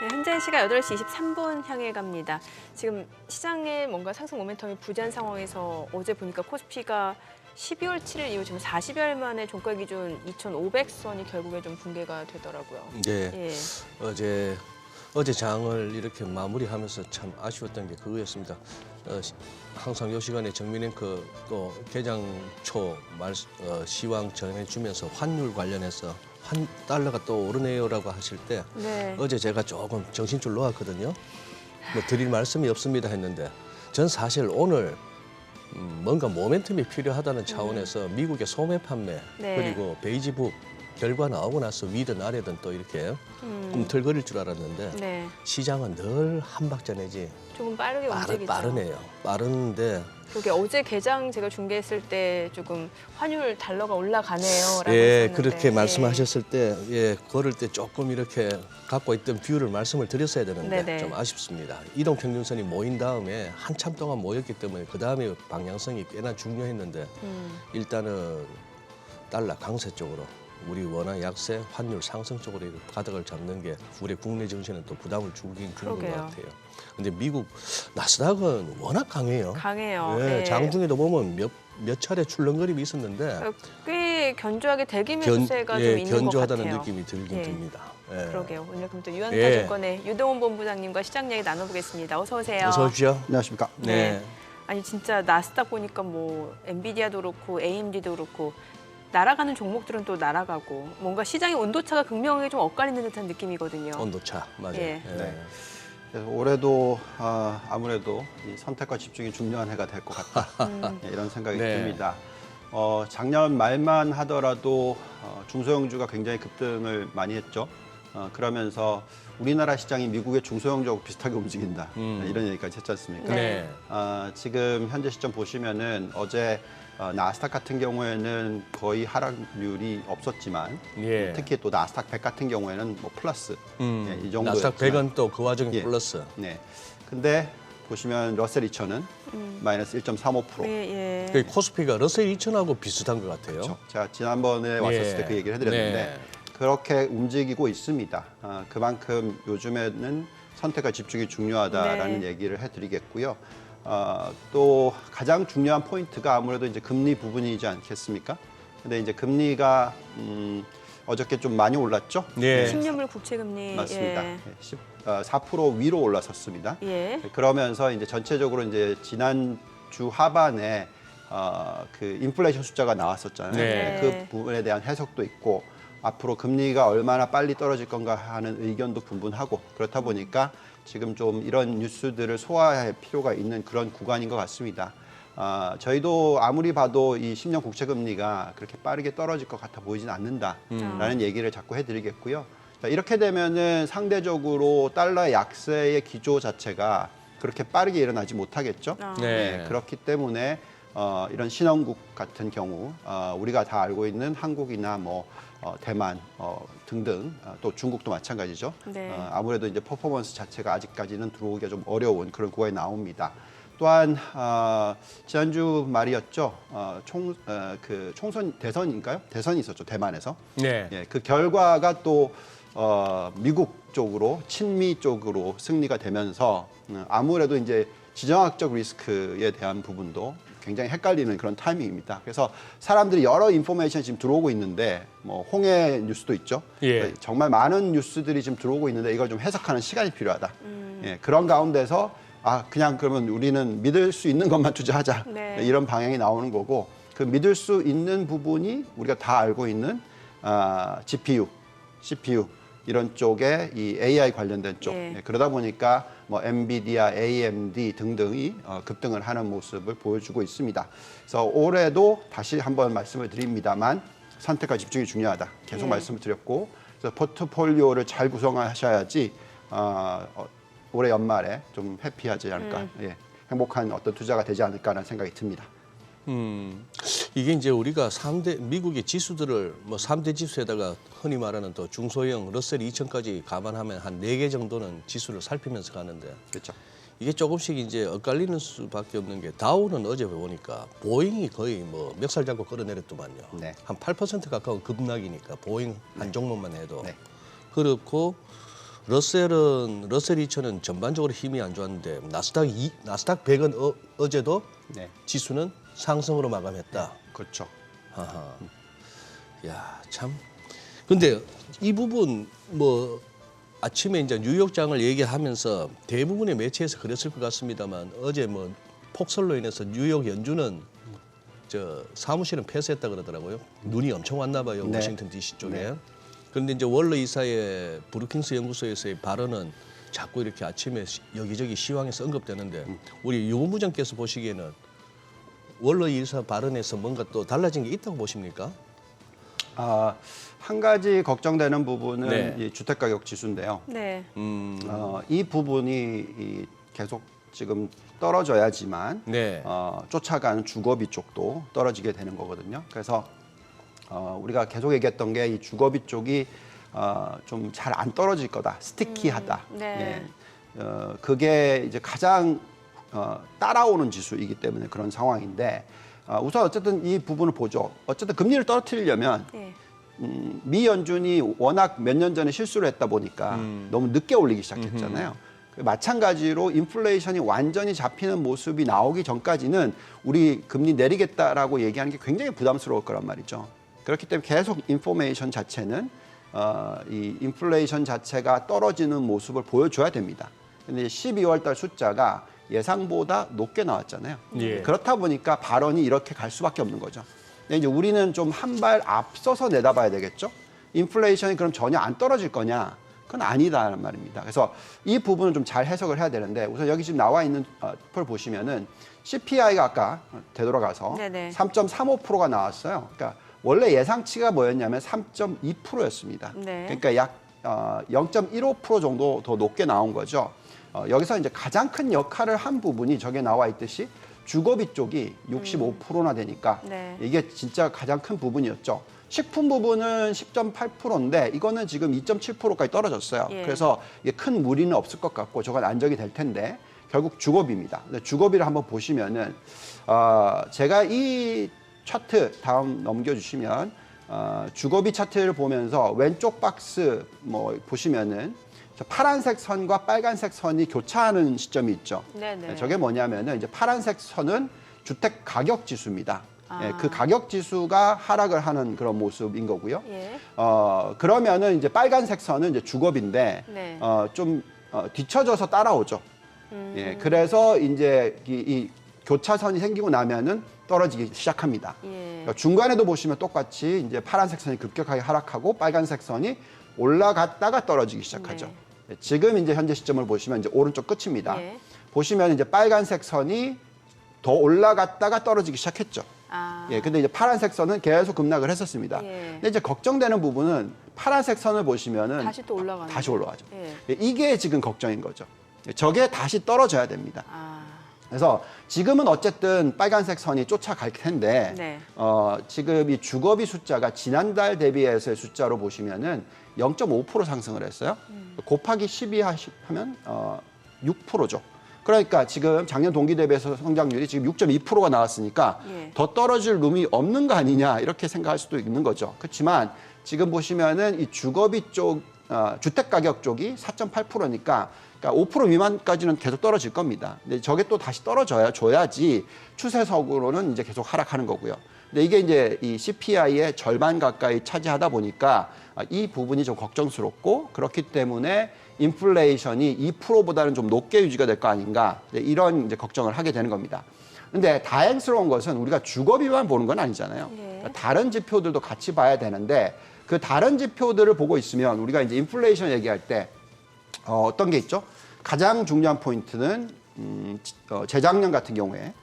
네, 현재 시각 8시 23분 향해 갑니다. 지금 시장에 뭔가 상승 모멘텀이 부재한 상황에서 어제 보니까 코스피가 12월 7일 이후 지금 40여일 만에 종가 기준 2,500선이 결국에 좀 붕괴가 되더라고요. 네. 예. 어제 장을 이렇게 마무리하면서 참 아쉬웠던 게 그거였습니다. 항상 이 시간에 정민 앵커 또 개장 초 시황 전해주면서 환율 관련해서 달러가 또 오르네요라고 하실 때 네. 어제 제가 조금 정신줄 놓았거든요. 뭐 드릴 말씀이 없습니다 했는데 전 사실 오늘 뭔가 모멘텀이 필요하다는 차원에서 미국의 소매 판매 네. 그리고 베이지북 결과 나오고 나서 위든 아래든 또 이렇게 꿈틀거릴 줄 알았는데 네. 시장은 늘 한 박자 내지 조금 빠르게 움직이죠. 빠르네요. 빠른데 그게 어제 개장 제가 중계했을 때 조금 환율 달러가 올라가네요라고 예, 했었는데. 그렇게 예. 말씀하셨을 때 예, 걸을 때 조금 이렇게 갖고 있던 뷰를 말씀을 드렸어야 되는데 네네. 좀 아쉽습니다. 이동 평균선이 모인 다음에 한참 동안 모였기 때문에 그 다음에 방향성이 꽤나 중요했는데 일단은 달러 강세 쪽으로 우리 원화 약세, 환율 상승 쪽으로 가닥을 잡는 게 우리 국내 증시는 또 부담을 주긴 주는 것 그러게요. 같아요. 근데 미국 나스닥은 워낙 강해요. 강해요. 예, 예. 장중에도 보면 몇 차례 출렁거림이 있었는데 꽤 견조하게 대기 매수세가 좀 있는 것 견조하다는 같아요. 느낌이 들긴 예. 듭니다. 예. 그러게요. 오늘 그럼 또 예. 유한타증권의 유동훈 본부장님과 시장 얘기 나눠보겠습니다. 어서 오세요. 어서 오십시오. 안녕하십니까. 네. 아니 진짜 나스닥 보니까 뭐 엔비디아도 그렇고 AMD도 그렇고 날아가는 종목들은 또 날아가고 뭔가 시장의 온도차가 극명하게 좀 엇갈리는 듯한 느낌이거든요. 온도차 맞아요. 예. 네. 그래서 올해도 아무래도 이 선택과 집중이 중요한 해가 될 것 같다. 네, 이런 생각이 네. 듭니다. 작년 말만 하더라도 중소형주가 굉장히 급등을 많이 했죠. 그러면서 우리나라 시장이 미국의 중소형주하고 비슷하게 움직인다. 이런 얘기까지 했지 않습니까? 네. 지금 현재 시점 보시면은 어제 나스닥 같은 경우에는 거의 하락률이 없었지만 예. 특히 또 나스닥 100 같은 경우에는 뭐 플러스 예, 이 정도. 나스닥 100은 또 그 와중에 예. 플러스. 네. 근데 보시면 러셀 2000은 마이너스 1.35%. 예, 예. 그 코스피가 러셀 2000하고 비슷한 것 같아요. 그렇죠. 제가 지난번에 왔었을 때 그 얘기를 해드렸는데 네. 그렇게 움직이고 있습니다. 그만큼 요즘에는 선택과 집중이 중요하다라는 네. 얘기를 해드리겠고요. 또 가장 중요한 포인트가 아무래도 이제 금리 부분이지 않겠습니까? 근데 이제 금리가 어저께 좀 많이 올랐죠? 네. 10년물 국채 금리 맞습니다. 예. 4% 위로 올라섰습니다. 예. 그러면서 이제 전체적으로 이제 지난 주 하반에 그 인플레이션 숫자가 나왔었잖아요. 네. 그 부분에 대한 해석도 있고 앞으로 금리가 얼마나 빨리 떨어질 건가 하는 의견도 분분하고 그렇다 보니까 지금 좀 이런 뉴스들을 소화할 필요가 있는 그런 구간인 것 같습니다. 저희도 아무리 봐도 이 10년 국채 금리가 그렇게 빠르게 떨어질 것 같아 보이진 않는다라는 얘기를 자꾸 해드리겠고요. 자, 이렇게 되면은 상대적으로 달러 약세의 기조 자체가 그렇게 빠르게 일어나지 못하겠죠. 네. 그렇기 때문에 이런 신흥국 같은 경우 우리가 다 알고 있는 한국이나 뭐 대만 등등 또 중국도 마찬가지죠. 네. 아무래도 이제 퍼포먼스 자체가 아직까지는 들어오기가 좀 어려운 그런 구간이 나옵니다. 또한 지난주 말이었죠. 총선 대선인가요? 대선이 있었죠. 대만에서. 네. 예, 그 결과가 또 미국 쪽으로 친미 쪽으로 승리가 되면서 아무래도 이제 지정학적 리스크에 대한 부분도 굉장히 헷갈리는 그런 타이밍입니다. 그래서 사람들이 여러 인포메이션이 지금 들어오고 있는데 뭐 홍해 뉴스도 있죠. 예. 정말 많은 뉴스들이 지금 들어오고 있는데 이걸 좀 해석하는 시간이 필요하다. 예, 그런 가운데서 그냥 그러면 우리는 믿을 수 있는 것만 투자하자. 네. 이런 방향이 나오는 거고 그 믿을 수 있는 부분이 우리가 다 알고 있는 GPU, CPU 이런 쪽에 이 AI 관련된 쪽. 예. 예, 그러다 보니까 뭐 엔비디아, AMD 등등이 급등을 하는 모습을 보여주고 있습니다. 그래서 올해도 다시 한번 말씀을 드립니다만 선택과 집중이 중요하다. 계속 예. 말씀을 드렸고 그래서 포트폴리오를 잘 구성하셔야지 올해 연말에 좀 해피하지 않을까. 예, 행복한 어떤 투자가 되지 않을까라는 생각이 듭니다. 이게 이제 우리가 미국의 지수들을 뭐 3대 지수에다가 흔히 말하는 또 중소형 러셀 2000까지 감안하면 한 4개 정도는 지수를 살피면서 가는데 그렇죠. 이게 조금씩 이제 엇갈리는 수밖에 없는 게 다우는 어제 보니까 보잉이 거의 뭐 멱살 잡고 끌어내렸더만요. 네. 한 8% 가까운 급락이니까 보잉 한 종목만 해도 네. 그렇고 러셀 2000은 전반적으로 힘이 안 좋았는데 나스닥 100은 어제도 네, 지수는 상승으로 마감했다. 그렇죠. 하하. 야, 참. 근데 이 부분 뭐 아침에 이제 뉴욕장을 얘기하면서 대부분의 매체에서 그랬을 것 같습니다만 어제 뭐 폭설로 인해서 뉴욕 연준은 저 사무실은 폐쇄했다 그러더라고요. 눈이 엄청 왔나 봐요. 네. 워싱턴 DC 쪽에. 네. 그런데 이제 월러 이사의 브루킹스 연구소에서의 발언은 자꾸 이렇게 아침에 여기저기 시황에서 언급되는데 우리 유무장께서 보시기에는 월러 이사 발언에서 뭔가 또 달라진 게 있다고 보십니까? 한 가지 걱정되는 부분은 네. 이 주택가격 지수인데요. 네. 이 부분이 계속 지금 떨어져야지만 네. 쫓아가는 주거비 쪽도 떨어지게 되는 거거든요. 그래서 우리가 계속 얘기했던 게 이 주거비 쪽이 좀 잘 안 떨어질 거다, 스티키하다. 네. 그게 이제 가장 따라오는 지수이기 때문에 그런 상황인데 우선 어쨌든 이 부분을 보죠. 어쨌든 금리를 떨어뜨리려면 네. 미 연준이 워낙 몇 년 전에 실수를 했다 보니까 너무 늦게 올리기 시작했잖아요. 마찬가지로 인플레이션이 완전히 잡히는 모습이 나오기 전까지는 우리 금리 내리겠다라고 얘기하는 게 굉장히 부담스러울 거란 말이죠. 그렇기 때문에 계속 인포메이션 자체는 이 인플레이션 자체가 떨어지는 모습을 보여줘야 됩니다. 근데 12월 달 숫자가 예상보다 높게 나왔잖아요. 예. 그렇다 보니까 발언이 이렇게 갈 수밖에 없는 거죠. 근데 이제 우리는 좀 한 발 앞서서 내다봐야 되겠죠. 인플레이션이 그럼 전혀 안 떨어질 거냐? 그건 아니다라는 말입니다. 그래서 이 부분을 좀 잘 해석을 해야 되는데 우선 여기 지금 나와 있는 표 보시면은 CPI가 아까 되돌아가서 네네. 3.35%가 나왔어요. 그러니까 원래 예상치가 뭐였냐면 3.2%였습니다. 네. 그러니까 약 0.15% 정도 더 높게 나온 거죠. 여기서 이제 가장 큰 역할을 한 부분이 저게 나와 있듯이 주거비 쪽이 65%나 되니까 네. 이게 진짜 가장 큰 부분이었죠. 식품 부분은 10.8%인데 이거는 지금 2.7%까지 떨어졌어요. 예. 그래서 이게 큰 무리는 없을 것 같고 저건 안정이 될 텐데 결국 주거비입니다. 근데 주거비를 한번 보시면은 제가 이 차트 다음 넘겨주시면 주거비 차트를 보면서 왼쪽 박스 뭐 보시면은 저 파란색 선과 빨간색 선이 교차하는 시점이 있죠. 네네. 저게 뭐냐면은 이제 파란색 선은 주택 가격 지수입니다. 아. 그 가격 지수가 하락을 하는 그런 모습인 거고요. 예. 그러면은 이제 빨간색 선은 이제 주거비인데 네. 좀 뒤쳐져서 따라오죠. 예, 그래서 이제 이 교차선이 생기고 나면은 떨어지기 시작합니다. 예. 그러니까 중간에도 보시면 똑같이 이제 파란색 선이 급격하게 하락하고 빨간색 선이 올라갔다가 떨어지기 시작하죠. 네. 지금 이제 현재 시점을 보시면 이제 오른쪽 끝입니다. 예. 보시면 이제 빨간색 선이 더 올라갔다가 떨어지기 시작했죠. 아. 예, 근데 이제 파란색 선은 계속 급락을 했었습니다. 예. 근데 이제 걱정되는 부분은 파란색 선을 보시면은 다시 또 올라가는. 다시 올라가죠. 예. 예, 이게 지금 걱정인 거죠. 저게 다시 떨어져야 됩니다. 아. 그래서 지금은 어쨌든 빨간색 선이 쫓아갈 텐데 네. 지금 이 주거비 숫자가 지난달 대비해서의 숫자로 보시면은 0.5% 상승을 했어요. 곱하기 12 하면 6%죠. 그러니까 지금 작년 동기 대비해서 성장률이 지금 6.2%가 나왔으니까 예. 더 떨어질 룸이 없는 거 아니냐 이렇게 생각할 수도 있는 거죠. 그렇지만 지금 보시면은 이 주거비 쪽 주택 가격 쪽이 4.8%니까 그러니까 5% 미만까지는 계속 떨어질 겁니다. 근데 저게 또 다시 줘야지 추세적으로는 이제 계속 하락하는 거고요. 근데 이게 이제 이 CPI의 절반 가까이 차지하다 보니까 이 부분이 좀 걱정스럽고 그렇기 때문에 인플레이션이 2%보다는 좀 높게 유지가 될 거 아닌가 이런 이제 걱정을 하게 되는 겁니다. 근데 다행스러운 것은 우리가 주거비만 보는 건 아니잖아요. 네. 다른 지표들도 같이 봐야 되는데 그 다른 지표들을 보고 있으면 우리가 이제 인플레이션 얘기할 때 어떤 게 있죠? 가장 중요한 포인트는 재작년 같은 경우에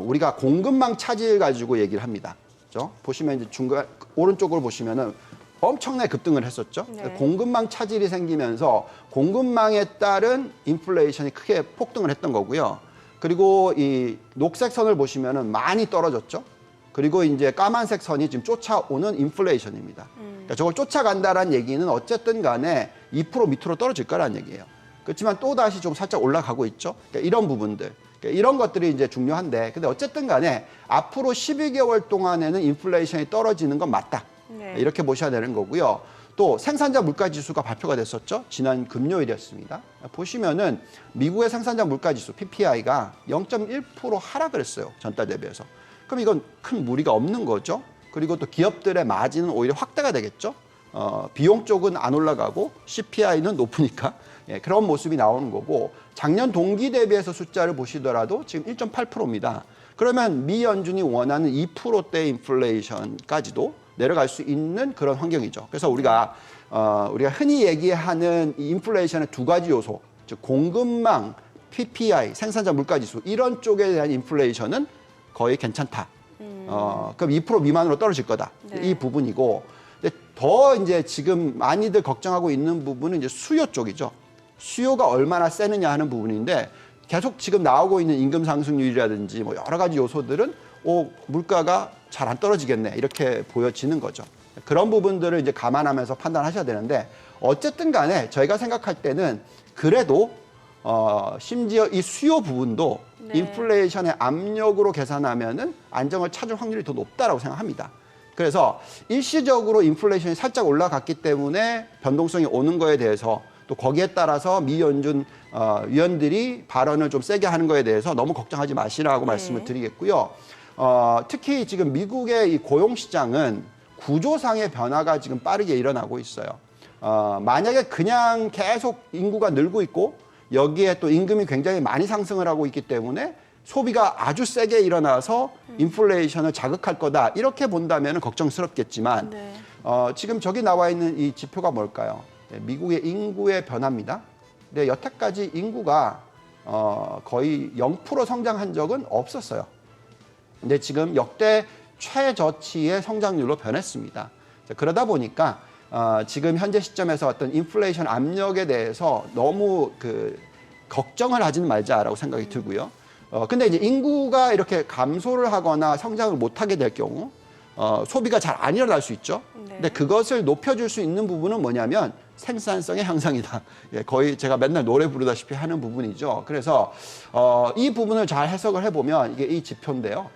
우리가 공급망 차질 가지고 얘기를 합니다. 그렇죠? 보시면 이제 중간 오른쪽으로 보시면은 엄청나게 급등을 했었죠. 네. 공급망 차질이 생기면서 공급망에 따른 인플레이션이 크게 폭등을 했던 거고요. 그리고 이 녹색 선을 보시면은 많이 떨어졌죠. 그리고 이제 까만색 선이 지금 쫓아오는 인플레이션입니다. 그러니까 저걸 쫓아간다라는 얘기는 어쨌든 간에 2% 밑으로 떨어질 거라는 얘기예요. 그렇지만 또 다시 좀 살짝 올라가고 있죠. 그러니까 이런 부분들. 그러니까 이런 것들이 이제 중요한데 근데 어쨌든 간에 앞으로 12개월 동안에는 인플레이션이 떨어지는 건 맞다. 네. 이렇게 보셔야 되는 거고요. 또 생산자 물가 지수가 발표가 됐었죠. 지난 금요일이었습니다. 보시면은 미국의 생산자 물가 지수 PPI가 0.1% 하락을 했어요. 전달 대비해서. 그럼 이건 큰 무리가 없는 거죠. 그리고 또 기업들의 마진은 오히려 확대가 되겠죠. 비용 쪽은 안 올라가고 CPI는 높으니까 그런 모습이 나오는 거고 작년 동기 대비해서 숫자를 보시더라도 지금 1.8%입니다. 그러면 미 연준이 원하는 2%대 인플레이션까지도 내려갈 수 있는 그런 환경이죠. 그래서 우리가 흔히 얘기하는 이 인플레이션의 두 가지 요소, 즉 공급망, PPI, 생산자 물가지수 이런 쪽에 대한 인플레이션은 거의 괜찮다. 그럼 2% 미만으로 떨어질 거다. 네. 이 부분이고, 근데 더 이제 지금 많이들 걱정하고 있는 부분은 이제 수요 쪽이죠. 수요가 얼마나 세느냐 하는 부분인데 계속 지금 나오고 있는 임금 상승률이라든지 뭐 여러 가지 요소들은 물가가 잘 안 떨어지겠네 이렇게 보여지는 거죠. 그런 부분들을 이제 감안하면서 판단하셔야 되는데 어쨌든 간에 저희가 생각할 때는 그래도 심지어 이 수요 부분도 네. 인플레이션의 압력으로 계산하면은 안정을 찾을 확률이 더 높다라고 생각합니다. 그래서 일시적으로 인플레이션이 살짝 올라갔기 때문에 변동성이 오는 거에 대해서 또 거기에 따라서 미 연준 위원들이 발언을 좀 세게 하는 거에 대해서 너무 걱정하지 마시라고 말씀을 드리겠고요. 특히 지금 미국의 이 고용 시장은 구조상의 변화가 지금 빠르게 일어나고 있어요. 만약에 그냥 계속 인구가 늘고 있고 여기에 또 임금이 굉장히 많이 상승을 하고 있기 때문에 소비가 아주 세게 일어나서 인플레이션을 자극할 거다 이렇게 본다면 걱정스럽겠지만 네. 지금 저기 나와 있는 이 지표가 뭘까요? 미국의 인구의 변화입니다. 근데 여태까지 인구가 거의 0% 성장한 적은 없었어요. 근데 지금 역대 최저치의 성장률로 변했습니다. 그러다 보니까 지금 현재 시점에서 어떤 인플레이션 압력에 대해서 너무 걱정을 하지는 말자라고 생각이 들고요. 근데 이제 인구가 이렇게 감소를 하거나 성장을 못하게 될 경우 소비가 잘 안 일어날 수 있죠. 네. 근데 그것을 높여줄 수 있는 부분은 뭐냐면 생산성의 향상이다. 거의 제가 맨날 노래 부르다시피 하는 부분이죠. 그래서 이 부분을 잘 해석을 해보면 이게 이 지표인데요.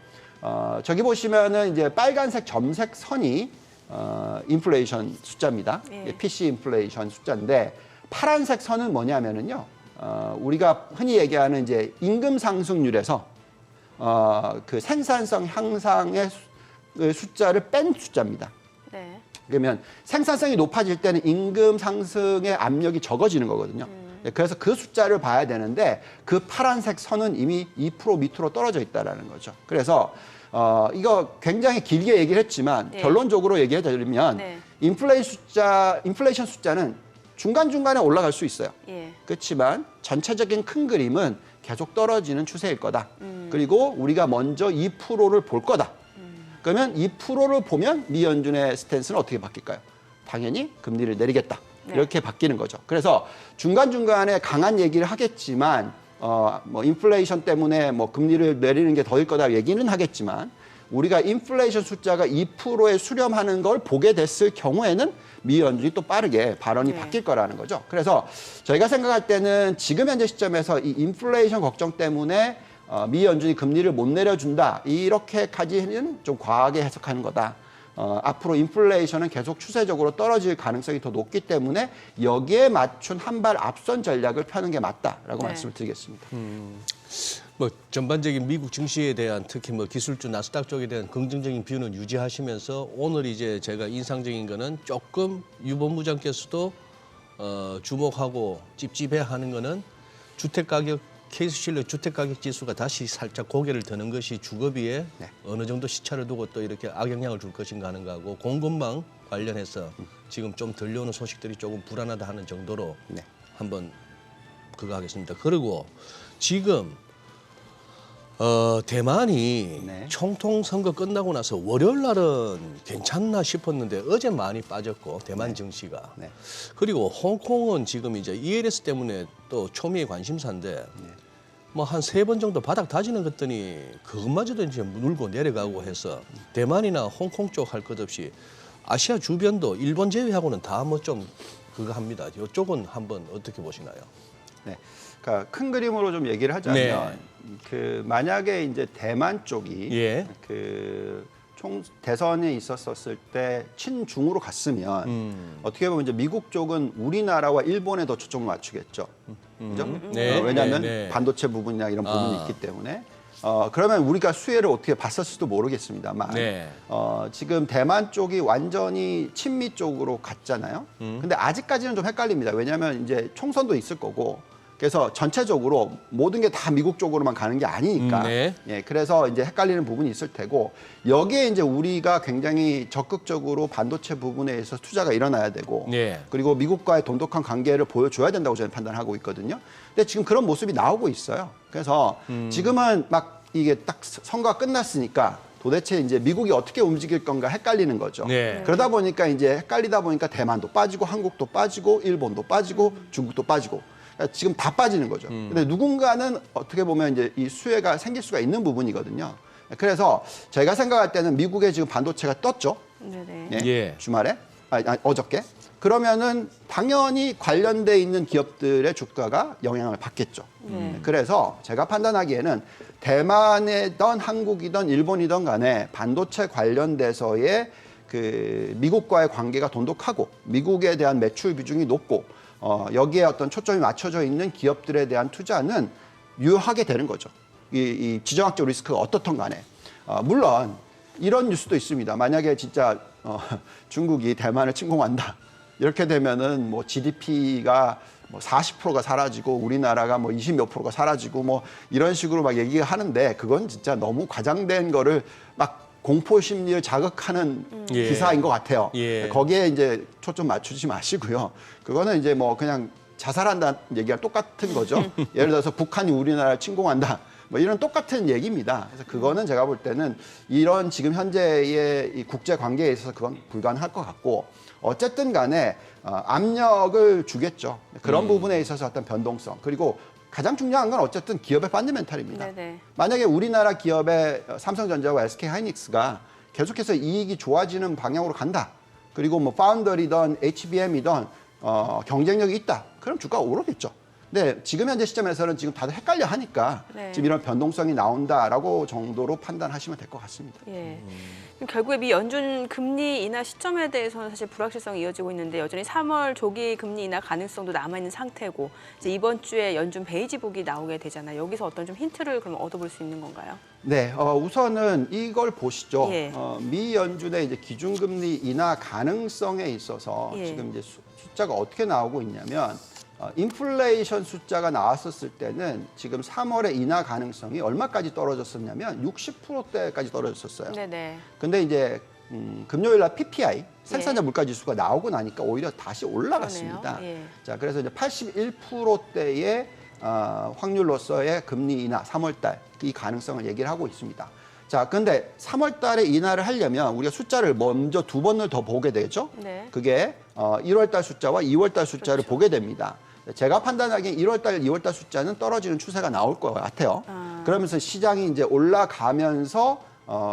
저기 보시면은 이제 빨간색 점색 선이 인플레이션 숫자입니다. 네. PC 인플레이션 숫자인데 파란색 선은 뭐냐면은요. 우리가 흔히 얘기하는 이제 임금 상승률에서 그 생산성 향상의 숫자를 뺀 숫자입니다. 네. 그러면 생산성이 높아질 때는 임금 상승의 압력이 적어지는 거거든요. 그래서 그 숫자를 봐야 되는데 그 파란색 선은 이미 2% 밑으로 떨어져 있다라는 거죠. 그래서 이거 굉장히 길게 얘기를 했지만 네. 결론적으로 얘기해 드리면 네. 인플레이션 숫자는 중간중간에 올라갈 수 있어요. 예. 그렇지만 전체적인 큰 그림은 계속 떨어지는 추세일 거다. 그리고 우리가 먼저 2%를 볼 거다. 그러면 2%를 보면 미 연준의 스탠스는 어떻게 바뀔까요? 당연히 금리를 내리겠다. 네. 이렇게 바뀌는 거죠. 그래서 중간중간에 강한 얘기를 하겠지만 뭐 인플레이션 때문에 뭐 금리를 내리는 게 더일 거다 얘기는 하겠지만 우리가 인플레이션 숫자가 2%에 수렴하는 걸 보게 됐을 경우에는 미 연준이 또 빠르게 발언이 네. 바뀔 거라는 거죠. 그래서 저희가 생각할 때는 지금 현재 시점에서 이 인플레이션 걱정 때문에 미 연준이 금리를 못 내려준다 이렇게까지는 좀 과하게 해석하는 거다. 앞으로 인플레이션은 계속 추세적으로 떨어질 가능성이 더 높기 때문에 여기에 맞춘 한 발 앞선 전략을 펴는 게 맞다라고 네. 말씀을 드리겠습니다. 뭐 전반적인 미국 증시에 대한 특히 뭐 기술주 나스닥 쪽에 대한 긍정적인 뷰는 유지하시면서 오늘 이제 제가 인상적인 거는 조금 유 본부장께서도 주목하고 찝찝해하는 거는 주택 가격 케이스 실러 주택 가격 지수가 다시 살짝 고개를 드는 것이 주거비에 네. 어느 정도 시차를 두고 또 이렇게 악영향을 줄 것인가 하는가 하고 공급망 관련해서 지금 좀 들려오는 소식들이 조금 불안하다 하는 정도로 네. 한번 그거 하겠습니다. 그리고 지금 대만이 네. 총통 선거 끝나고 나서 월요일 날은 괜찮나 싶었는데 어제 많이 빠졌고 대만 증시가 네. 그리고 홍콩은 지금 이제 ELS 때문에 또 초미의 관심사인데 뭐 한 3번 정도 바닥 다지는 것더니 그것마저도 이제 물고 내려가고 해서 대만이나 홍콩 쪽 할 것 없이 아시아 주변도 일본 제외하고는 다 뭐 좀 그거 합니다. 이쪽은 한번 어떻게 보시나요? 네. 그러니까 큰 그림으로 좀 얘기를 하자면 네. 그 만약에 이제 대만 쪽이 예. 그 총 대선에 있었을 때 친중으로 갔으면 어떻게 보면 이제 미국 쪽은 우리나라와 일본에 더 초점을 맞추겠죠. 그죠? 네, 왜냐하면 네, 네. 반도체 부분이나 이런 부분이 있기 때문에. 그러면 우리가 수혜를 어떻게 봤을지도 모르겠습니다만 네. 지금 대만 쪽이 완전히 친미 쪽으로 갔잖아요. 근데 아직까지는 좀 헷갈립니다. 왜냐하면 이제 총선도 있을 거고 그래서 전체적으로 모든 게 다 미국 쪽으로만 가는 게 아니니까. 네. 예, 그래서 이제 헷갈리는 부분이 있을 테고 여기에 이제 우리가 굉장히 적극적으로 반도체 부분에 있어서 투자가 일어나야 되고 네. 그리고 미국과의 돈독한 관계를 보여줘야 된다고 저는 판단하고 있거든요. 근데 지금 그런 모습이 나오고 있어요. 그래서 지금은 막 이게 딱 선거가 끝났으니까 도대체 이제 미국이 어떻게 움직일 건가 헷갈리는 거죠. 네. 그러다 보니까 이제 헷갈리다 보니까 대만도 빠지고 한국도 빠지고 일본도 빠지고 중국도 빠지고 그러니까 지금 다 빠지는 거죠. 근데 누군가는 어떻게 보면 이제 이 수혜가 생길 수가 있는 부분이거든요. 그래서 제가 생각할 때는 미국에 지금 반도체가 떴죠. 네네. 예, 예. 주말에 어저께. 그러면은 당연히 관련돼 있는 기업들의 주가가 영향을 받겠죠. 그래서 제가 판단하기에는 대만이든 한국이든 일본이든 간에 반도체 관련돼서의 그 미국과의 관계가 돈독하고 미국에 대한 매출 비중이 높고 여기에 어떤 초점이 맞춰져 있는 기업들에 대한 투자는 유효하게 되는 거죠. 이 지정학적 리스크가 어떻든 간에. 물론 이런 뉴스도 있습니다. 만약에 진짜 중국이 대만을 침공한다. 이렇게 되면은 뭐 GDP가 뭐 40%가 사라지고 우리나라가 뭐 20 몇 프로가 사라지고 뭐 이런 식으로 막 얘기하는데 그건 진짜 너무 과장된 거를 막 공포 심리를 자극하는 예. 기사인 것 같아요. 예. 거기에 이제 초점 맞추지 마시고요. 그거는 이제 뭐 그냥 자살한다는 얘기가 똑같은 거죠. 예를 들어서 북한이 우리나라를 침공한다. 뭐 이런 똑같은 얘기입니다. 그래서 그거는 제가 볼 때는 이런 지금 현재의 이 국제 관계에 있어서 그건 불가능할 것 같고 어쨌든 간에 압력을 주겠죠. 그런 부분에 있어서 어떤 변동성 그리고 가장 중요한 건 어쨌든 기업의 펀더멘탈입니다. 네네. 만약에 우리나라 기업의 삼성전자와 SK하이닉스가 계속해서 이익이 좋아지는 방향으로 간다. 그리고 뭐 파운더리든 HBM이든 경쟁력이 있다. 그럼 주가가 오르겠죠. 근데 지금 현재 시점에서는 지금 다들 헷갈려 하니까 네. 지금 이런 변동성이 나온다라고 정도로 판단하시면 될 것 같습니다. 예. 그럼 결국에 미 연준 금리 인하 시점에 대해서는 사실 불확실성이 이어지고 있는데 여전히 3월 조기 금리 인하 가능성도 남아 있는 상태고 이제 이번 주에 연준 베이지북이 나오게 되잖아요. 여기서 어떤 좀 힌트를 그럼 얻어볼 수 있는 건가요? 네, 우선은 이걸 보시죠. 예. 미 연준의 이제 기준금리 인하 가능성에 있어서 예. 지금 이제 숫자가 어떻게 나오고 있냐면 인플레이션 숫자가 나왔었을 때는 지금 3월에 인하 가능성이 얼마까지 떨어졌었냐면 60%대까지 떨어졌었어요. 네네. 근데 이제 금요일 날 PPI 생산자 물가 지수가 나오고 나니까 오히려 다시 올라갔습니다. 그러네요. 예. 자, 그래서 이제 81%대의 확률로서의 금리 인하 3월 달 이 가능성을 얘기를 하고 있습니다. 자, 근데 3월 달에 인하를 하려면 우리가 숫자를 먼저 두 번을 더 보게 되죠. 네. 그게 1월 달 숫자와 2월 달 숫자를 그렇죠. 보게 됩니다. 제가 판단하기엔 1월 달, 2월 달 숫자는 떨어지는 추세가 나올 것 같아요. 그러면서 시장이 이제 올라가면서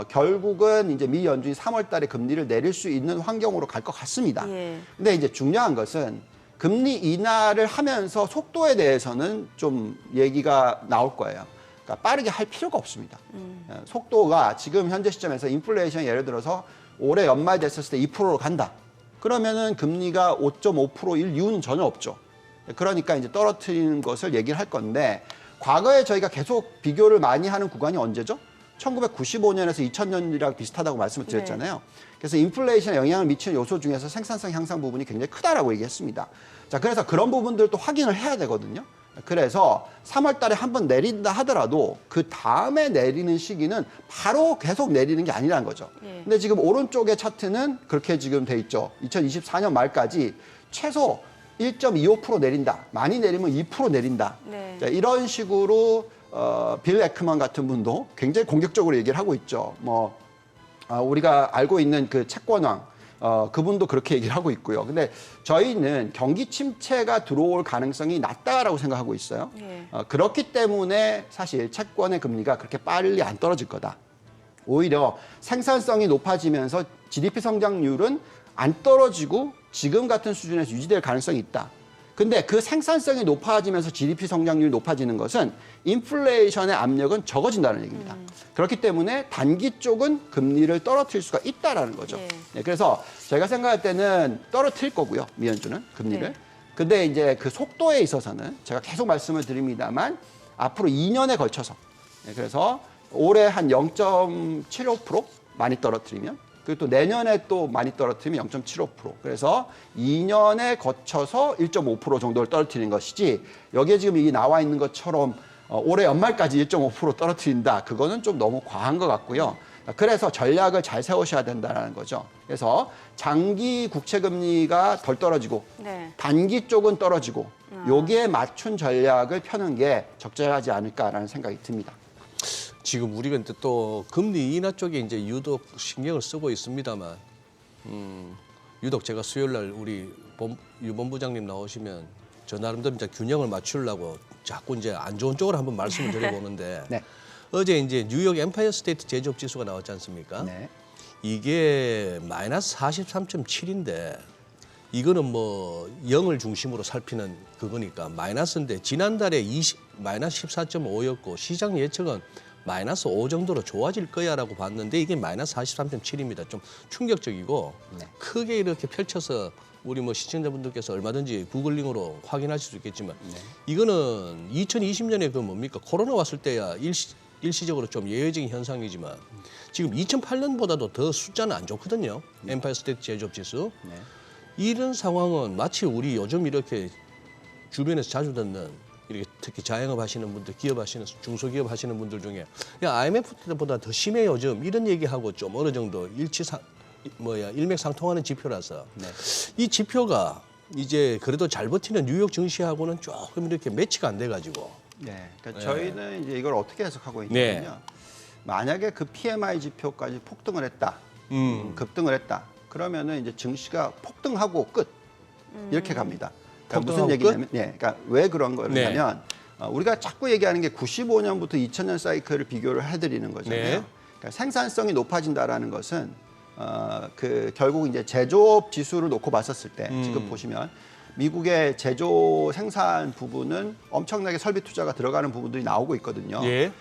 결국은 이제 미 연준이 3월 달에 금리를 내릴 수 있는 환경으로 갈 것 같습니다. 예. 근데 이제 중요한 것은 금리 인하를 하면서 속도에 대해서는 좀 얘기가 나올 거예요. 그러니까 빠르게 할 필요가 없습니다. 속도가 지금 현재 시점에서 인플레이션이 예를 들어서 올해 연말 됐을 때 2%로 간다. 그러면은 금리가 5.5%일 이유는 전혀 없죠. 그러니까 이제 떨어뜨리는 것을 얘기를 할 건데 과거에 저희가 계속 비교를 많이 하는 구간이 언제죠? 1995년에서 2000년이랑 비슷하다고 말씀을 드렸잖아요. 그래서 인플레이션에 영향을 미치는 요소 중에서 생산성 향상 부분이 굉장히 크다라고 얘기했습니다. 자, 그래서 그런 부분들도 확인을 해야 되거든요. 그래서 3월 달에 한번 내린다 하더라도 그 다음에 내리는 시기는 바로 계속 내리는 게 아니라는 거죠. 예. 근데 지금 오른쪽의 차트는 그렇게 지금 돼 있죠. 2024년 말까지 최소 1.25% 내린다. 많이 내리면 2% 내린다. 네. 자, 이런 식으로 빌 에크먼 같은 분도 굉장히 공격적으로 얘기를 하고 있죠. 우리가 알고 있는 그 채권왕 그분도 그렇게 얘기를 하고 있고요. 근데 저희는 경기 침체가 들어올 가능성이 낮다라고 생각하고 있어요. 예. 그렇기 때문에 사실 채권의 금리가 그렇게 빨리 안 떨어질 거다. 오히려 생산성이 높아지면서 GDP 성장률은 안 떨어지고 지금 같은 수준에서 유지될 가능성이 있다. 근데 그 생산성이 높아지면서 GDP 성장률이 높아지는 것은 인플레이션의 압력은 적어진다는 얘기입니다. 그렇기 때문에 단기 쪽은 금리를 떨어뜨릴 수가 있다라는 거죠. 예. 네, 그래서 제가 생각할 때는 떨어뜨릴 거고요. 미연준은 금리를. 네. 근데 이제 그 속도에 있어서는 제가 계속 말씀을 드립니다만 앞으로 2년에 걸쳐서 그래서 올해 한 0.75% 많이 떨어뜨리면 그리고 또 내년에 또 많이 떨어뜨리면 0.75%. 그래서 2년에 거쳐서 1.5% 정도를 떨어뜨리는 것이지 여기에 지금 이 나와 있는 것처럼 올해 연말까지 1.5% 떨어뜨린다. 그거는 좀 너무 과한 것 같고요. 그래서 전략을 잘 세우셔야 된다는 거죠. 그래서 장기 국채 금리가 덜 떨어지고 네. 단기 쪽은 떨어지고 여기에 맞춘 전략을 펴는 게 적절하지 않을까라는 생각이 듭니다. 지금 우리가 이제 또 금리 인하 쪽에 이제 유독 신경을 쓰고 있습니다만, 유독 제가 수요일 날 우리 유 본부장님 나오시면 저 나름대로 이제 균형을 맞추려고 자꾸 이제 안 좋은 쪽으로 한번 말씀을 드려보는데, 네. 어제 이제 뉴욕 엠파이어 스테이트 제조업 지수가 나왔지 않습니까? 네. 이게 마이너스 43.7인데 이거는 뭐 0을 중심으로 살피는 그거니까 마이너스인데 지난달에 마이너스 14.5였고 시장 예측은 마이너스 5 정도로 좋아질 거야라고 봤는데 이게 마이너스 43.7입니다. 좀 충격적이고 네. 크게 이렇게 펼쳐서 우리 뭐 시청자분들께서 얼마든지 구글링으로 확인하실 수 있겠지만 이거는 2020년에 그 뭡니까 코로나 왔을 때야 일시적으로 좀 예외적인 현상이지만 지금 2008년보다도 더 숫자는 안 좋거든요. 엠파이어 스테이트 제조업 지수. 네. 이런 상황은 마치 우리 요즘 이렇게 주변에서 자주 듣는 이렇게 특히 자영업 하시는 분들, 기업 하시는 중소기업 하시는 분들 중에 그냥 IMF 때보다 더 심해 요즘 이런 얘기하고 좀 어느 정도 일맥상통하는 지표라서 네. 이 지표가 이제 그래도 잘 버티는 뉴욕 증시하고는 조금 이렇게 매치가 안 돼가지고 네. 그러니까 네. 저희는 이제 이걸 어떻게 해석하고 있냐면요. 네. 만약에 그 PMI 지표까지 폭등을 했다, 급등을 했다. 그러면은 이제 증시가 폭등하고 끝 이렇게 갑니다. 그러니까 무슨 폭등하고 얘기냐면, 네, 그러니까 왜 그런 거냐면 우리가 자꾸 얘기하는 게 95년부터 2000년 사이클을 비교를 해드리는 거잖아요. 네. 그러니까 생산성이 높아진다라는 것은 그 결국 이제 제조업 지수를 놓고 봤었을 때 지금 보시면 미국의 제조 생산 부분은 엄청나게 설비 투자가 들어가는 부분들이 나오고 있거든요. 예.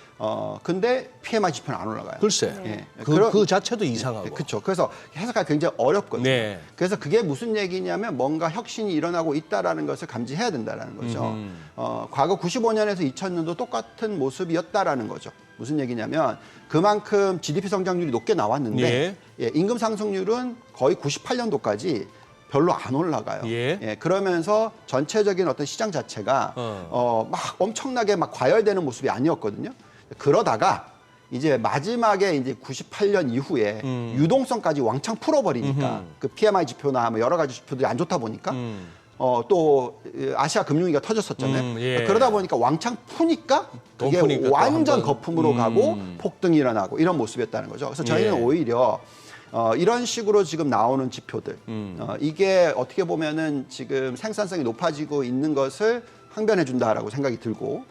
근데 PMI 지표는 안 올라가요. 글쎄 예. 그 자체도 이상하고. 그렇죠. 그래서 해석하기 굉장히 어렵거든요. 네. 그래서 그게 무슨 얘기냐면 뭔가 혁신이 일어나고 있다라는 것을 감지해야 된다라는 거죠. 과거 95년에서 2000년도 똑같은 모습이었다라는 거죠. 무슨 얘기냐면 그만큼 GDP 성장률이 높게 나왔는데 예. 예, 임금 상승률은 거의 98년도까지 별로 안 올라가요. 예. 그러면서 전체적인 어떤 시장 자체가 막 엄청나게 막 과열되는 모습이 아니었거든요. 그러다가 이제 마지막에 이제 98년 이후에 유동성까지 왕창 풀어버리니까 그 PMI 지표나 뭐 여러 가지 지표들이 안 좋다 보니까 또 아시아 금융위기가 터졌었잖아요. 예. 그러다 보니까 왕창 푸니까 그게 푸니까 또 완전 한번, 거품으로 가고 폭등이 일어나고 이런 모습이었다는 거죠. 그래서 저희는 예. 오히려 이런 식으로 지금 나오는 지표들 이게 어떻게 보면은 지금 생산성이 높아지고 있는 것을 항변해 준다라고 생각이 들고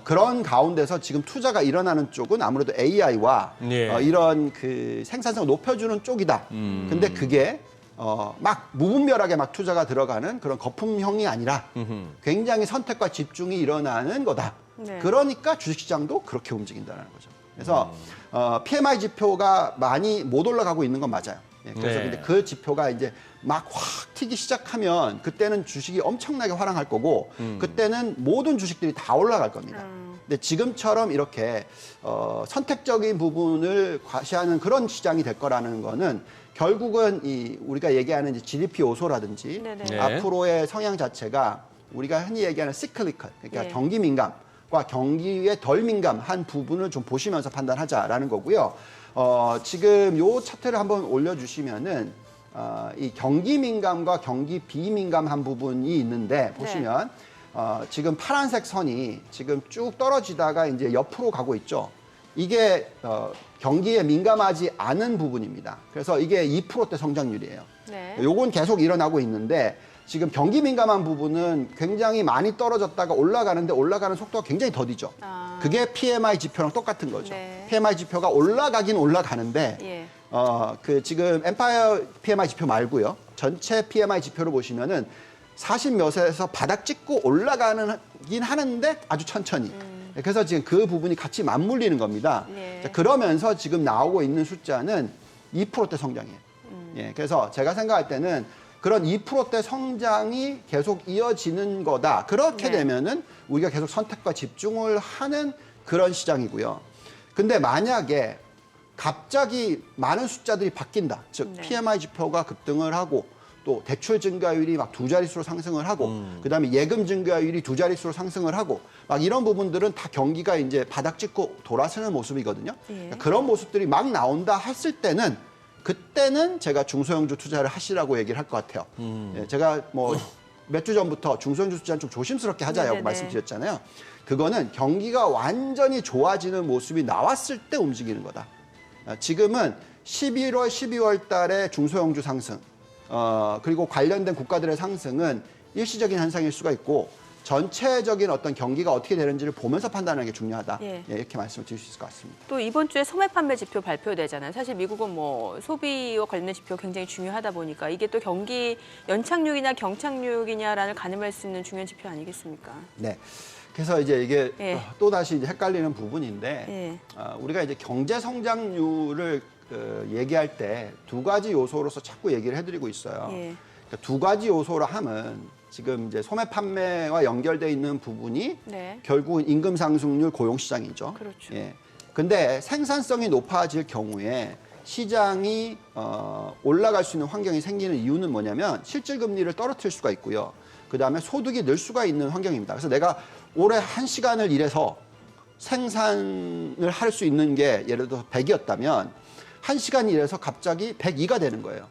그런 가운데서 지금 투자가 일어나는 쪽은 아무래도 AI와 예. 이런 그 생산성을 높여주는 쪽이다. 근데 그게 막 무분별하게 막 투자가 들어가는 그런 거품형이 아니라 굉장히 선택과 집중이 일어나는 거다. 네. 그러니까 주식시장도 그렇게 움직인다는 거죠. 그래서 PMI 지표가 많이 못 올라가고 있는 건 맞아요. 예, 그래서 네. 근데 그 지표가 이제 막 확 튀기 시작하면 그때는 주식이 엄청나게 활황할 거고 그때는 모든 주식들이 다 올라갈 겁니다. 근데 지금처럼 이렇게 선택적인 부분을 과시하는 그런 시장이 될 거라는 거는 결국은 이 우리가 얘기하는 이제 GDP 요소라든지 네네. 네. 앞으로의 성향 자체가 우리가 흔히 얘기하는 시클리컬, 그러니까 네. 경기 민감과 경기에 덜 민감한 부분을 좀 보시면서 판단하자라는 거고요. 지금 요 차트를 한번 올려주시면은 이 경기 민감과 경기 비민감한 부분이 있는데 보시면 지금 파란색 선이 지금 쭉 떨어지다가 이제 옆으로 가고 있죠. 이게 경기에 민감하지 않은 부분입니다. 그래서 이게 2%대 성장률이에요. 네. 요건 계속 일어나고 있는데 지금 경기 민감한 부분은 굉장히 많이 떨어졌다가 올라가는데 올라가는 속도가 굉장히 더디죠. 그게 PMI 지표랑 똑같은 거죠. 네. PMI 지표가 올라가긴 올라가는데 예. 그 지금 엠파이어 PMI 지표 말고요. 전체 PMI 지표를 보시면은 40몇에서 바닥 찍고 올라가긴 하는데 아주 천천히. 그래서 지금 그 부분이 같이 맞물리는 겁니다. 네. 자, 그러면서 지금 나오고 있는 숫자는 2%대 성장이에요. 예, 그래서 제가 생각할 때는 그런 2%대 성장이 계속 이어지는 거다. 그렇게 네. 되면은 우리가 계속 선택과 집중을 하는 그런 시장이고요. 근데 만약에 갑자기 많은 숫자들이 바뀐다. 즉 네. PMI 지표가 급등을 하고 또 대출 증가율이 막 두 자릿수로 상승을 하고 그다음에 예금 증가율이 두 자릿수로 상승을 하고 막 이런 부분들은 다 경기가 이제 바닥 찍고 돌아서는 모습이거든요. 예. 그런 모습들이 막 나온다 했을 때는 그때는 제가 중소형주 투자를 하시라고 얘기를 할 것 같아요. 예, 제가 뭐 몇 주 전부터 중소형주 투자는 좀 조심스럽게 하자고 네네네. 말씀드렸잖아요. 그거는 경기가 완전히 좋아지는 모습이 나왔을 때 움직이는 거다. 지금은 11월, 12월 달에 중소형주 상승, 그리고 관련된 국가들의 상승은 일시적인 현상일 수가 있고 전체적인 어떤 경기가 어떻게 되는지를 보면서 판단하는 게 중요하다. 예. 예, 이렇게 말씀을 드릴 수 있을 것 같습니다. 또 이번 주에 소매 판매 지표 발표되잖아요. 사실 미국은 뭐 소비와 관련된 지표 굉장히 중요하다 보니까 이게 또 경기 연착륙이냐 경착륙이냐라는 가늠할 수 있는 중요한 지표 아니겠습니까? 네. 그래서 이제 이게 예. 또 다시 이제 헷갈리는 부분인데 예. 우리가 이제 경제 성장률을 얘기할 때 두 가지 요소로서 자꾸 얘기를 해드리고 있어요. 예. 그러니까 두 가지 요소로 하면 지금 이제 소매 판매와 연결돼 있는 부분이 네. 결국은 임금 상승률, 고용 시장이죠. 그렇죠. 예. 근데 생산성이 높아질 경우에 시장이 올라갈 수 있는 환경이 생기는 이유는 뭐냐면 실질 금리를 떨어뜨릴 수가 있고요. 그다음에 소득이 늘 수가 있는 환경입니다. 그래서 내가 올해 1시간을 일해서 생산을 할 수 있는 게 예를 들어서 100이었다면 1시간 일해서 갑자기 102가 되는 거예요.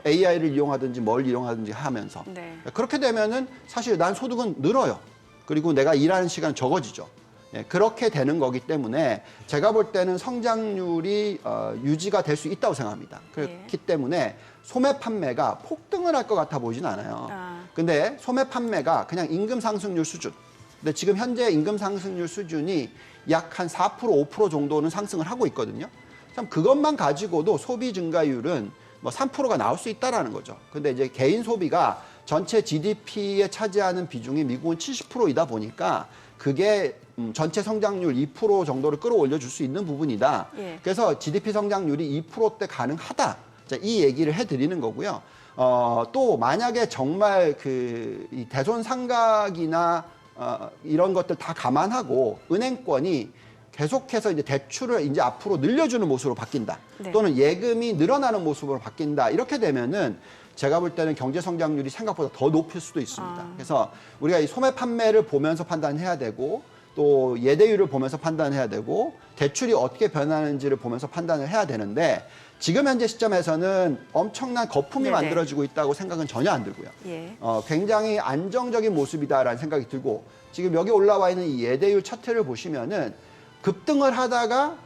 AI를 이용하든지 뭘 이용하든지 하면서. 네. 그렇게 되면은 사실 난 소득은 늘어요. 그리고 내가 일하는 시간은 적어지죠. 예, 그렇게 되는 거기 때문에 제가 볼 때는 성장률이 유지가 될 수 있다고 생각합니다. 그렇기 때문에 소매 판매가 폭등을 할 것 같아 보이진 않아요. 근데 소매 판매가 그냥 임금 상승률 수준. 근데 지금 현재 임금 상승률 수준이 약 한 4%, 5% 정도는 상승을 하고 있거든요. 참 그것만 가지고도 소비 증가율은 뭐 3%가 나올 수 있다라는 거죠. 근데 이제 개인 소비가 전체 GDP에 차지하는 비중이 미국은 70%이다 보니까 그게 전체 성장률 2% 정도를 끌어올려 줄 수 있는 부분이다. 예. 그래서 GDP 성장률이 2%대 가능하다. 이 얘기를 해드리는 거고요. 또 만약에 정말 이 대손 상각이나 이런 것들 다 감안하고 은행권이 계속해서 이제 대출을 이제 앞으로 늘려주는 모습으로 바뀐다. 네. 또는 예금이 늘어나는 모습으로 바뀐다. 이렇게 되면은 제가 볼 때는 경제 성장률이 생각보다 더 높을 수도 있습니다. 그래서 우리가 이 소매 판매를 보면서 판단해야 되고 또 예대율을 보면서 판단해야 되고 대출이 어떻게 변하는지를 보면서 판단을 해야 되는데 지금 현재 시점에서는 엄청난 거품이 네네. 만들어지고 있다고 생각은 전혀 안 들고요. 예. 굉장히 안정적인 모습이다라는 생각이 들고 지금 여기 올라와 있는 이 예대율 차트를 보시면은 급등을 하다가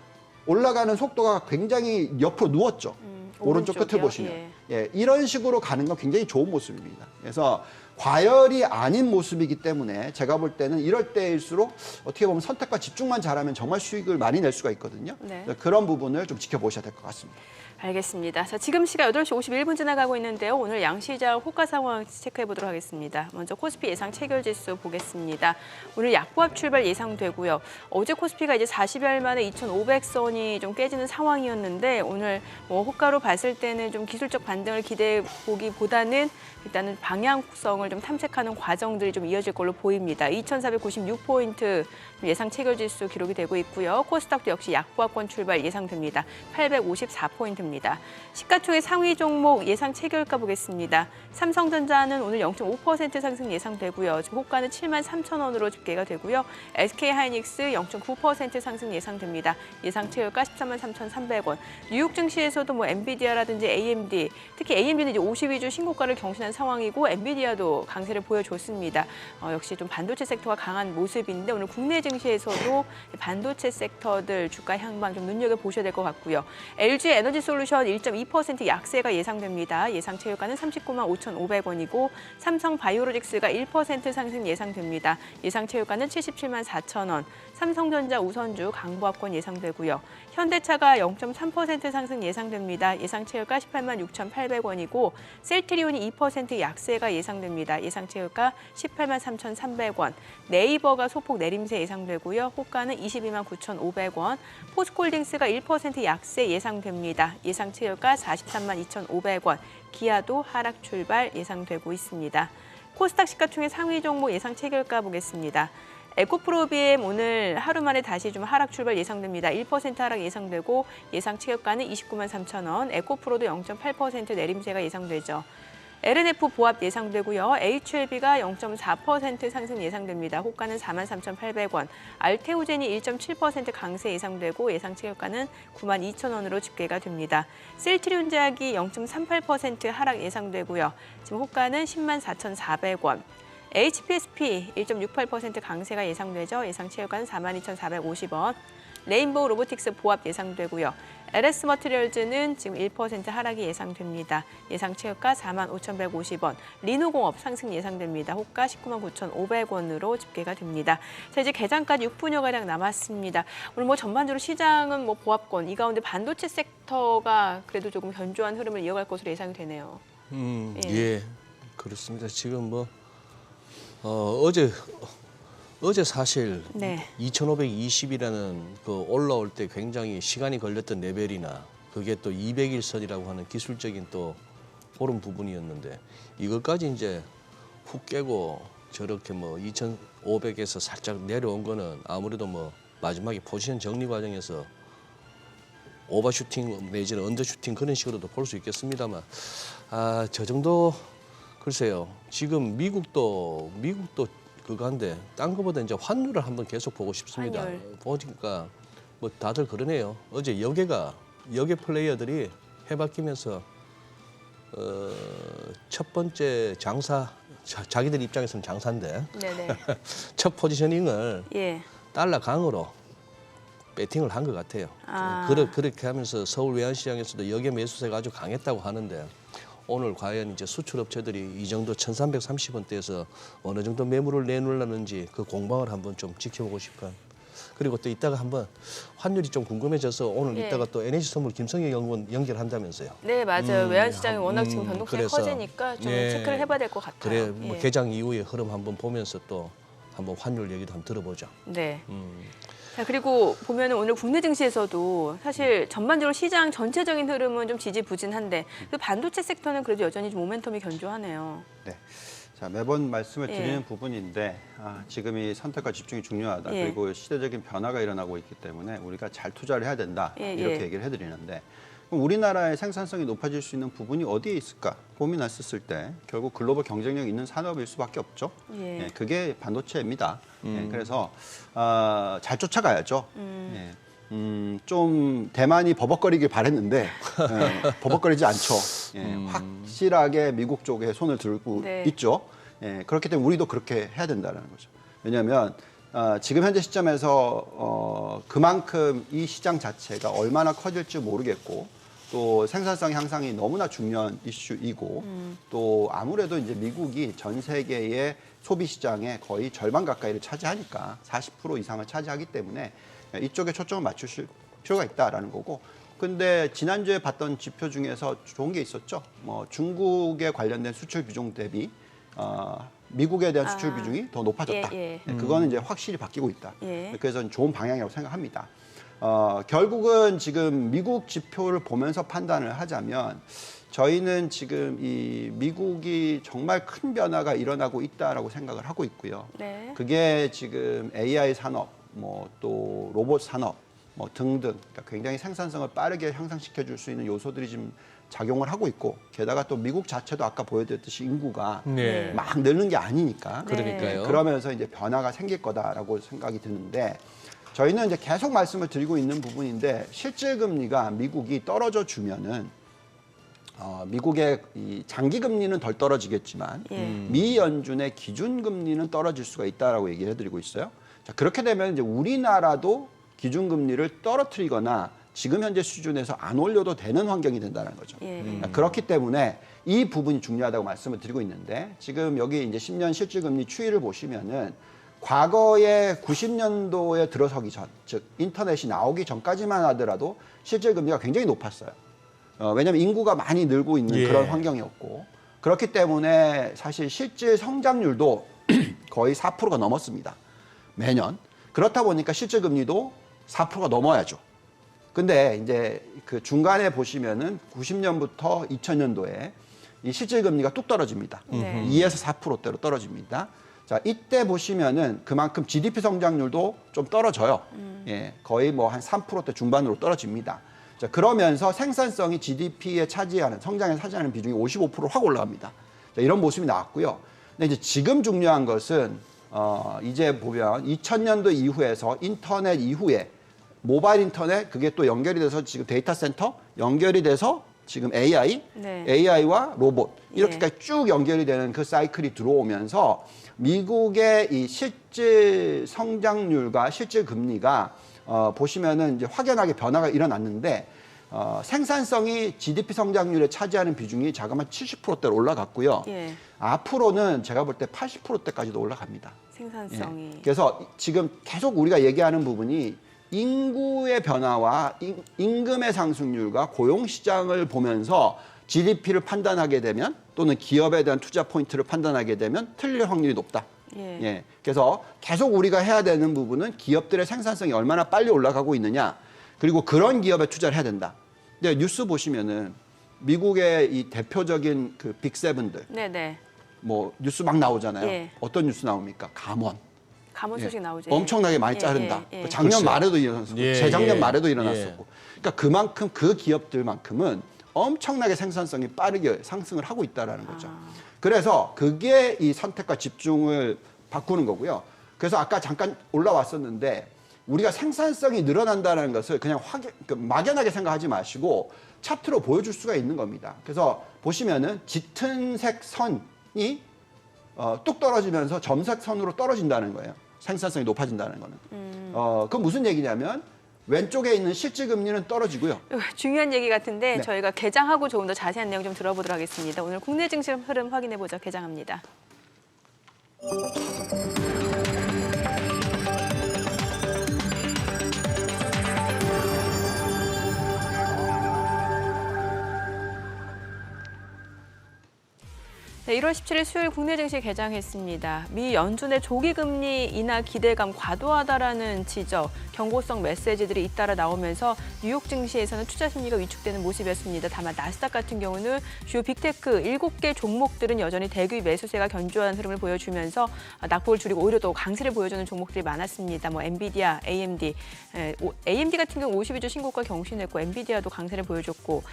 올라가는 속도가 굉장히 옆으로 누웠죠. 오른쪽 끝을 오른쪽이요? 보시면. 예, 이런 식으로 가는 건 굉장히 좋은 모습입니다. 그래서 과열이 아닌 모습이기 때문에 제가 볼 때는 이럴 때일수록 어떻게 보면 선택과 집중만 잘하면 정말 수익을 많이 낼 수가 있거든요. 네. 그런 부분을 좀 지켜보셔야 될 것 같습니다. 알겠습니다. 자, 지금 시각 8시 51분 지나가고 있는데요. 오늘 양시장 호가 상황 체크해 보도록 하겠습니다. 먼저 코스피 예상 체결 지수 보겠습니다. 오늘 약보합 출발 예상되고요. 어제 코스피가 이제 40여일 만에 2,500선이 좀 깨지는 상황이었는데 오늘 뭐 호가로 봤을 때는 좀 기술적 반등을 기대해 보기보다는 일단은 방향성을 좀 탐색하는 과정들이 좀 이어질 걸로 보입니다. 2,496포인트 예상 체결 지수 기록이 되고 있고요. 코스닥도 역시 약보합권 출발 예상됩니다. 854포인트입니다. 시가총액 상위 종목 예상 체결가 보겠습니다. 삼성전자는 오늘 0.5% 상승 예상되고요. 지금 호가는 73,000원으로 집계가 되고요. SK하이닉스 0.9% 상승 예상됩니다. 예상 체결가 143,300원. 뉴욕 증시에서도 뭐 엔비디아라든지 AMD, 특히 AMD는 이제 52주 신고가를 경신한 상황이고 엔비디아도 강세를 보여줬습니다. 역시 좀 반도체 섹터가 강한 모습인데 오늘 국내 증시에서도 반도체 섹터들 주가 향방 좀 눈여겨 보셔야 될 것 같고요. LG 에너지 솔루션 에너지솔루션 1.2% 약세가 예상됩니다. 예상 체결가는 39만 5,500원이고 삼성 바이오로직스가 1% 상승 예상됩니다. 예상 체결가는 77만 4천 원. 삼성전자 우선주 강보합권 예상되고요. 현대차가 0.3% 상승 예상됩니다. 예상 체결가 18만 6,800원이고 셀트리온이 2% 약세가 예상됩니다. 예상 체결가 18만 3,300원. 네이버가 소폭 내림세 예상되고요. 호가는 22만 9,500원. 포스코홀딩스가 1% 약세 예상됩니다. 예상 체결가 43만 2,500원. 기아도 하락 출발 예상되고 있습니다. 코스닥 시가총액 상위 종목 예상 체결가 보겠습니다. 에코프로비엠 오늘 하루 만에 다시 좀 하락 출발 예상됩니다. 1% 하락 예상되고 예상 체결가는 29만 3천 원. 에코프로도 0.8% 내림세가 예상되죠. LNF 보합 예상되고요. HLB가 0.4% 상승 예상됩니다. 호가는 4만 3,800원. 알테오젠이 1.7% 강세 예상되고 예상 체결가는 9만 2천 원으로 집계가 됩니다. 셀트리온제약이 0.38% 하락 예상되고요. 지금 호가는 10만 4,400원. HPSP 1.68% 강세가 예상되죠. 예상 체결가는 42,450원. 레인보우 로보틱스 보합 예상되고요. LS 머티리얼즈는 지금 1% 하락이 예상됩니다. 예상 체결가 45,150원. 리노공업 상승 예상됩니다. 호가 19만 9,500원으로 집계가 됩니다. 자, 이제 개장까지 6분여가량 남았습니다. 오늘 뭐 전반적으로 시장은 뭐 보합권, 이 가운데 반도체 섹터가 그래도 조금 견조한 흐름을 이어갈 것으로 예상이 되네요. 예, 그렇습니다. 지금 뭐 어제 사실 네. 2520이라는 그 올라올 때 굉장히 시간이 걸렸던 레벨이나 그게 또 200일선이라고 하는 기술적인 또 옳은 부분이었는데 이것까지 이제 훅 깨고 저렇게 뭐 2500에서 살짝 내려온 거는 아무래도 뭐 마지막에 포지션 정리 과정에서 오버슈팅 내지는 언더슈팅 그런 식으로도 볼 수 있겠습니다만 저 정도 글쎄요. 지금 미국도 그거한데 딴 거보다 이제 환율을 한번 계속 보고 싶습니다. 환율. 보니까 뭐 다들 그러네요. 어제 여계 플레이어들이 해바뀌면서 첫 번째 장사 자기들 입장에서는 장사인데 네네. 첫 포지셔닝을 예. 달러 강으로 배팅을 한 것 같아요. 그렇게 하면서 서울 외환시장에서도 여계 매수세가 아주 강했다고 하는데 오늘 과연 이제 수출업체들이 이 정도 1,330원대에서 어느 정도 매물을 내놓으려는지 그 공방을 한번 좀 지켜보고 싶어요. 그리고 또 이따가 한번 환율이 좀 궁금해져서 오늘 예. 이따가 또 NH선물 김성희 연구원 연결한다면서요. 네, 맞아요. 외환시장이 워낙 지금 변동성이 그래서, 커지니까 좀 예. 체크를 해봐야 될 것 같아요. 그래 뭐 예. 개장 이후의 흐름 한번 보면서 또 한번 환율 얘기도 한번 들어보죠. 네. 자, 그리고 보면은 오늘 국내 증시에서도 사실 전반적으로 시장 전체적인 흐름은 좀 지지부진한데 그 반도체 섹터는 그래도 여전히 좀 모멘텀이 견조하네요. 네. 자, 매번 말씀을 예. 드리는 부분인데 지금 이 선택과 집중이 중요하다. 예. 그리고 시대적인 변화가 일어나고 있기 때문에 우리가 잘 투자를 해야 된다. 예, 이렇게 예. 얘기를 해드리는데 그럼 우리나라의 생산성이 높아질 수 있는 부분이 어디에 있을까 고민했었을 때 결국 글로벌 경쟁력 있는 산업일 수밖에 없죠. 예. 예, 그게 반도체입니다. 예, 그래서 잘 쫓아가야죠. 예. 좀 대만이 버벅거리길 바랬는데 버벅거리지 않죠. 예, 확실하게 미국 쪽에 손을 들고 네. 있죠. 예, 그렇기 때문에 우리도 그렇게 해야 된다는 거죠. 왜냐하면 지금 현재 시점에서 그만큼 이 시장 자체가 얼마나 커질지 모르겠고 또 생산성 향상이 너무나 중요한 이슈이고 또 아무래도 이제 미국이 전 세계의 소비 시장의 거의 절반 가까이를 차지하니까 40% 이상을 차지하기 때문에 이쪽에 초점을 맞추실 필요가 있다라는 거고. 근데 지난주에 봤던 지표 중에서 좋은 게 있었죠. 뭐 중국에 관련된 수출 비중 대비 미국에 대한 수출 비중이 더 높아졌다. 예. 그거는 이제 확실히 바뀌고 있다. 예. 그래서 좋은 방향이라고 생각합니다. 결국은 지금 미국 지표를 보면서 판단을 하자면 저희는 지금 이 미국이 정말 큰 변화가 일어나고 있다라고 생각을 하고 있고요. 네. 그게 지금 AI 산업, 뭐 또 로봇 산업, 뭐 등등 그러니까 굉장히 생산성을 빠르게 향상시켜 줄 수 있는 요소들이 지금 작용을 하고 있고 게다가 또 미국 자체도 아까 보여드렸듯이 인구가 네. 막 늘는 게 아니니까 그러니까요. 그러면서 이제 변화가 생길 거다라고 생각이 드는데 저희는 이제 계속 말씀을 드리고 있는 부분인데 실질 금리가 미국이 떨어져 주면은 미국의 이 장기 금리는 덜 떨어지겠지만 예. 미 연준의 기준 금리는 떨어질 수가 있다라고 얘기를 해드리고 있어요. 자, 그렇게 되면 이제 우리나라도 기준 금리를 떨어뜨리거나 지금 현재 수준에서 안 올려도 되는 환경이 된다는 거죠. 예. 그렇기 때문에 이 부분이 중요하다고 말씀을 드리고 있는데 지금 여기 이제 10년 실질금리 추이를 보시면은 과거에 90년도에 들어서기 전, 즉 인터넷이 나오기 전까지만 하더라도 실질금리가 굉장히 높았어요. 왜냐하면 인구가 많이 늘고 있는 예. 그런 환경이었고 그렇기 때문에 사실 실질 성장률도 거의 4%가 넘었습니다. 매년. 그렇다 보니까 실질금리도 4%가 넘어야죠. 근데 이제 그 중간에 보시면은 90년부터 2000년도에 이 실질금리가 뚝 떨어집니다. 네. 2에서 4%대로 떨어집니다. 자, 이때 보시면은 그만큼 GDP 성장률도 좀 떨어져요. 예, 거의 뭐 한 3%대 중반으로 떨어집니다. 자, 그러면서 생산성이 GDP에 차지하는, 성장에 차지하는 비중이 55%로 확 올라갑니다. 자, 이런 모습이 나왔고요. 근데 이제 지금 중요한 것은, 이제 보면 2000년도 이후에서 인터넷 이후에 모바일 인터넷, 그게 또 연결이 돼서 지금 데이터 센터, 연결이 돼서 지금 AI, 네. AI와 로봇, 이렇게까지 예. 쭉 연결이 되는 그 사이클이 들어오면서 미국의 이 실질 성장률과 실질 금리가 보시면은 이제 확연하게 변화가 일어났는데 생산성이 GDP 성장률에 차지하는 비중이 자그마치 70%대로 올라갔고요. 예. 앞으로는 제가 볼 때 80%대까지도 올라갑니다. 생산성이. 예. 그래서 지금 계속 우리가 얘기하는 부분이 인구의 변화와 임금의 상승률과 고용 시장을 보면서 GDP를 판단하게 되면 또는 기업에 대한 투자 포인트를 판단하게 되면 틀릴 확률이 높다. 예. 예. 그래서 계속 우리가 해야 되는 부분은 기업들의 생산성이 얼마나 빨리 올라가고 있느냐. 그리고 그런 기업에 투자를 해야 된다. 근데 뉴스 보시면은 미국의 이 대표적인 그 빅세븐들 네네. 뭐 뉴스 막 나오잖아요. 예. 어떤 뉴스 나옵니까? 감원. 감원 소식 예. 나오죠. 엄청나게 많이 예, 자른다. 예, 예. 작년 글쎄. 말에도 일어났었고 예, 재작년 예. 말에도 일어났었고. 그러니까 그만큼 그 기업들만큼은 엄청나게 생산성이 빠르게 상승을 하고 있다라는 거죠. 그래서 그게 이 선택과 집중을 바꾸는 거고요. 그래서 아까 잠깐 올라왔었는데 우리가 생산성이 늘어난다는 것을 그냥 막연하게 생각하지 마시고 차트로 보여줄 수가 있는 겁니다. 그래서 보시면은 짙은 색 선이 뚝 떨어지면서 점색 선으로 떨어진다는 거예요. 생산성이 높아진다는 거는. 그건 무슨 얘기냐면 왼쪽에 있는 실질금리는 떨어지고요. 중요한 얘기 같은데 네. 저희가 개장하고 조금 더 자세한 내용 좀 들어보도록 하겠습니다. 오늘 국내 증시 흐름 확인해보죠. 개장합니다. 네, 1월 17일 수요일 국내 증시 개장했습니다. 미 연준의 조기 금리 인하 기대감 과도하다라는 지적, 경고성 메시지들이 잇따라 나오면서 뉴욕 증시에서는 투자 심리가 위축되는 모습이었습니다. 다만 나스닥 같은 경우는 주요 빅테크 7개 종목들은 여전히 대규 매수세가 견조한 흐름을 보여주면서 낙폭을 줄이고 오히려 더 강세를 보여주는 종목들이 많았습니다. 뭐 엔비디아, AMD, AMD 같은 경우 52주 신고가 경신했고 엔비디아도 강세를 보여줬고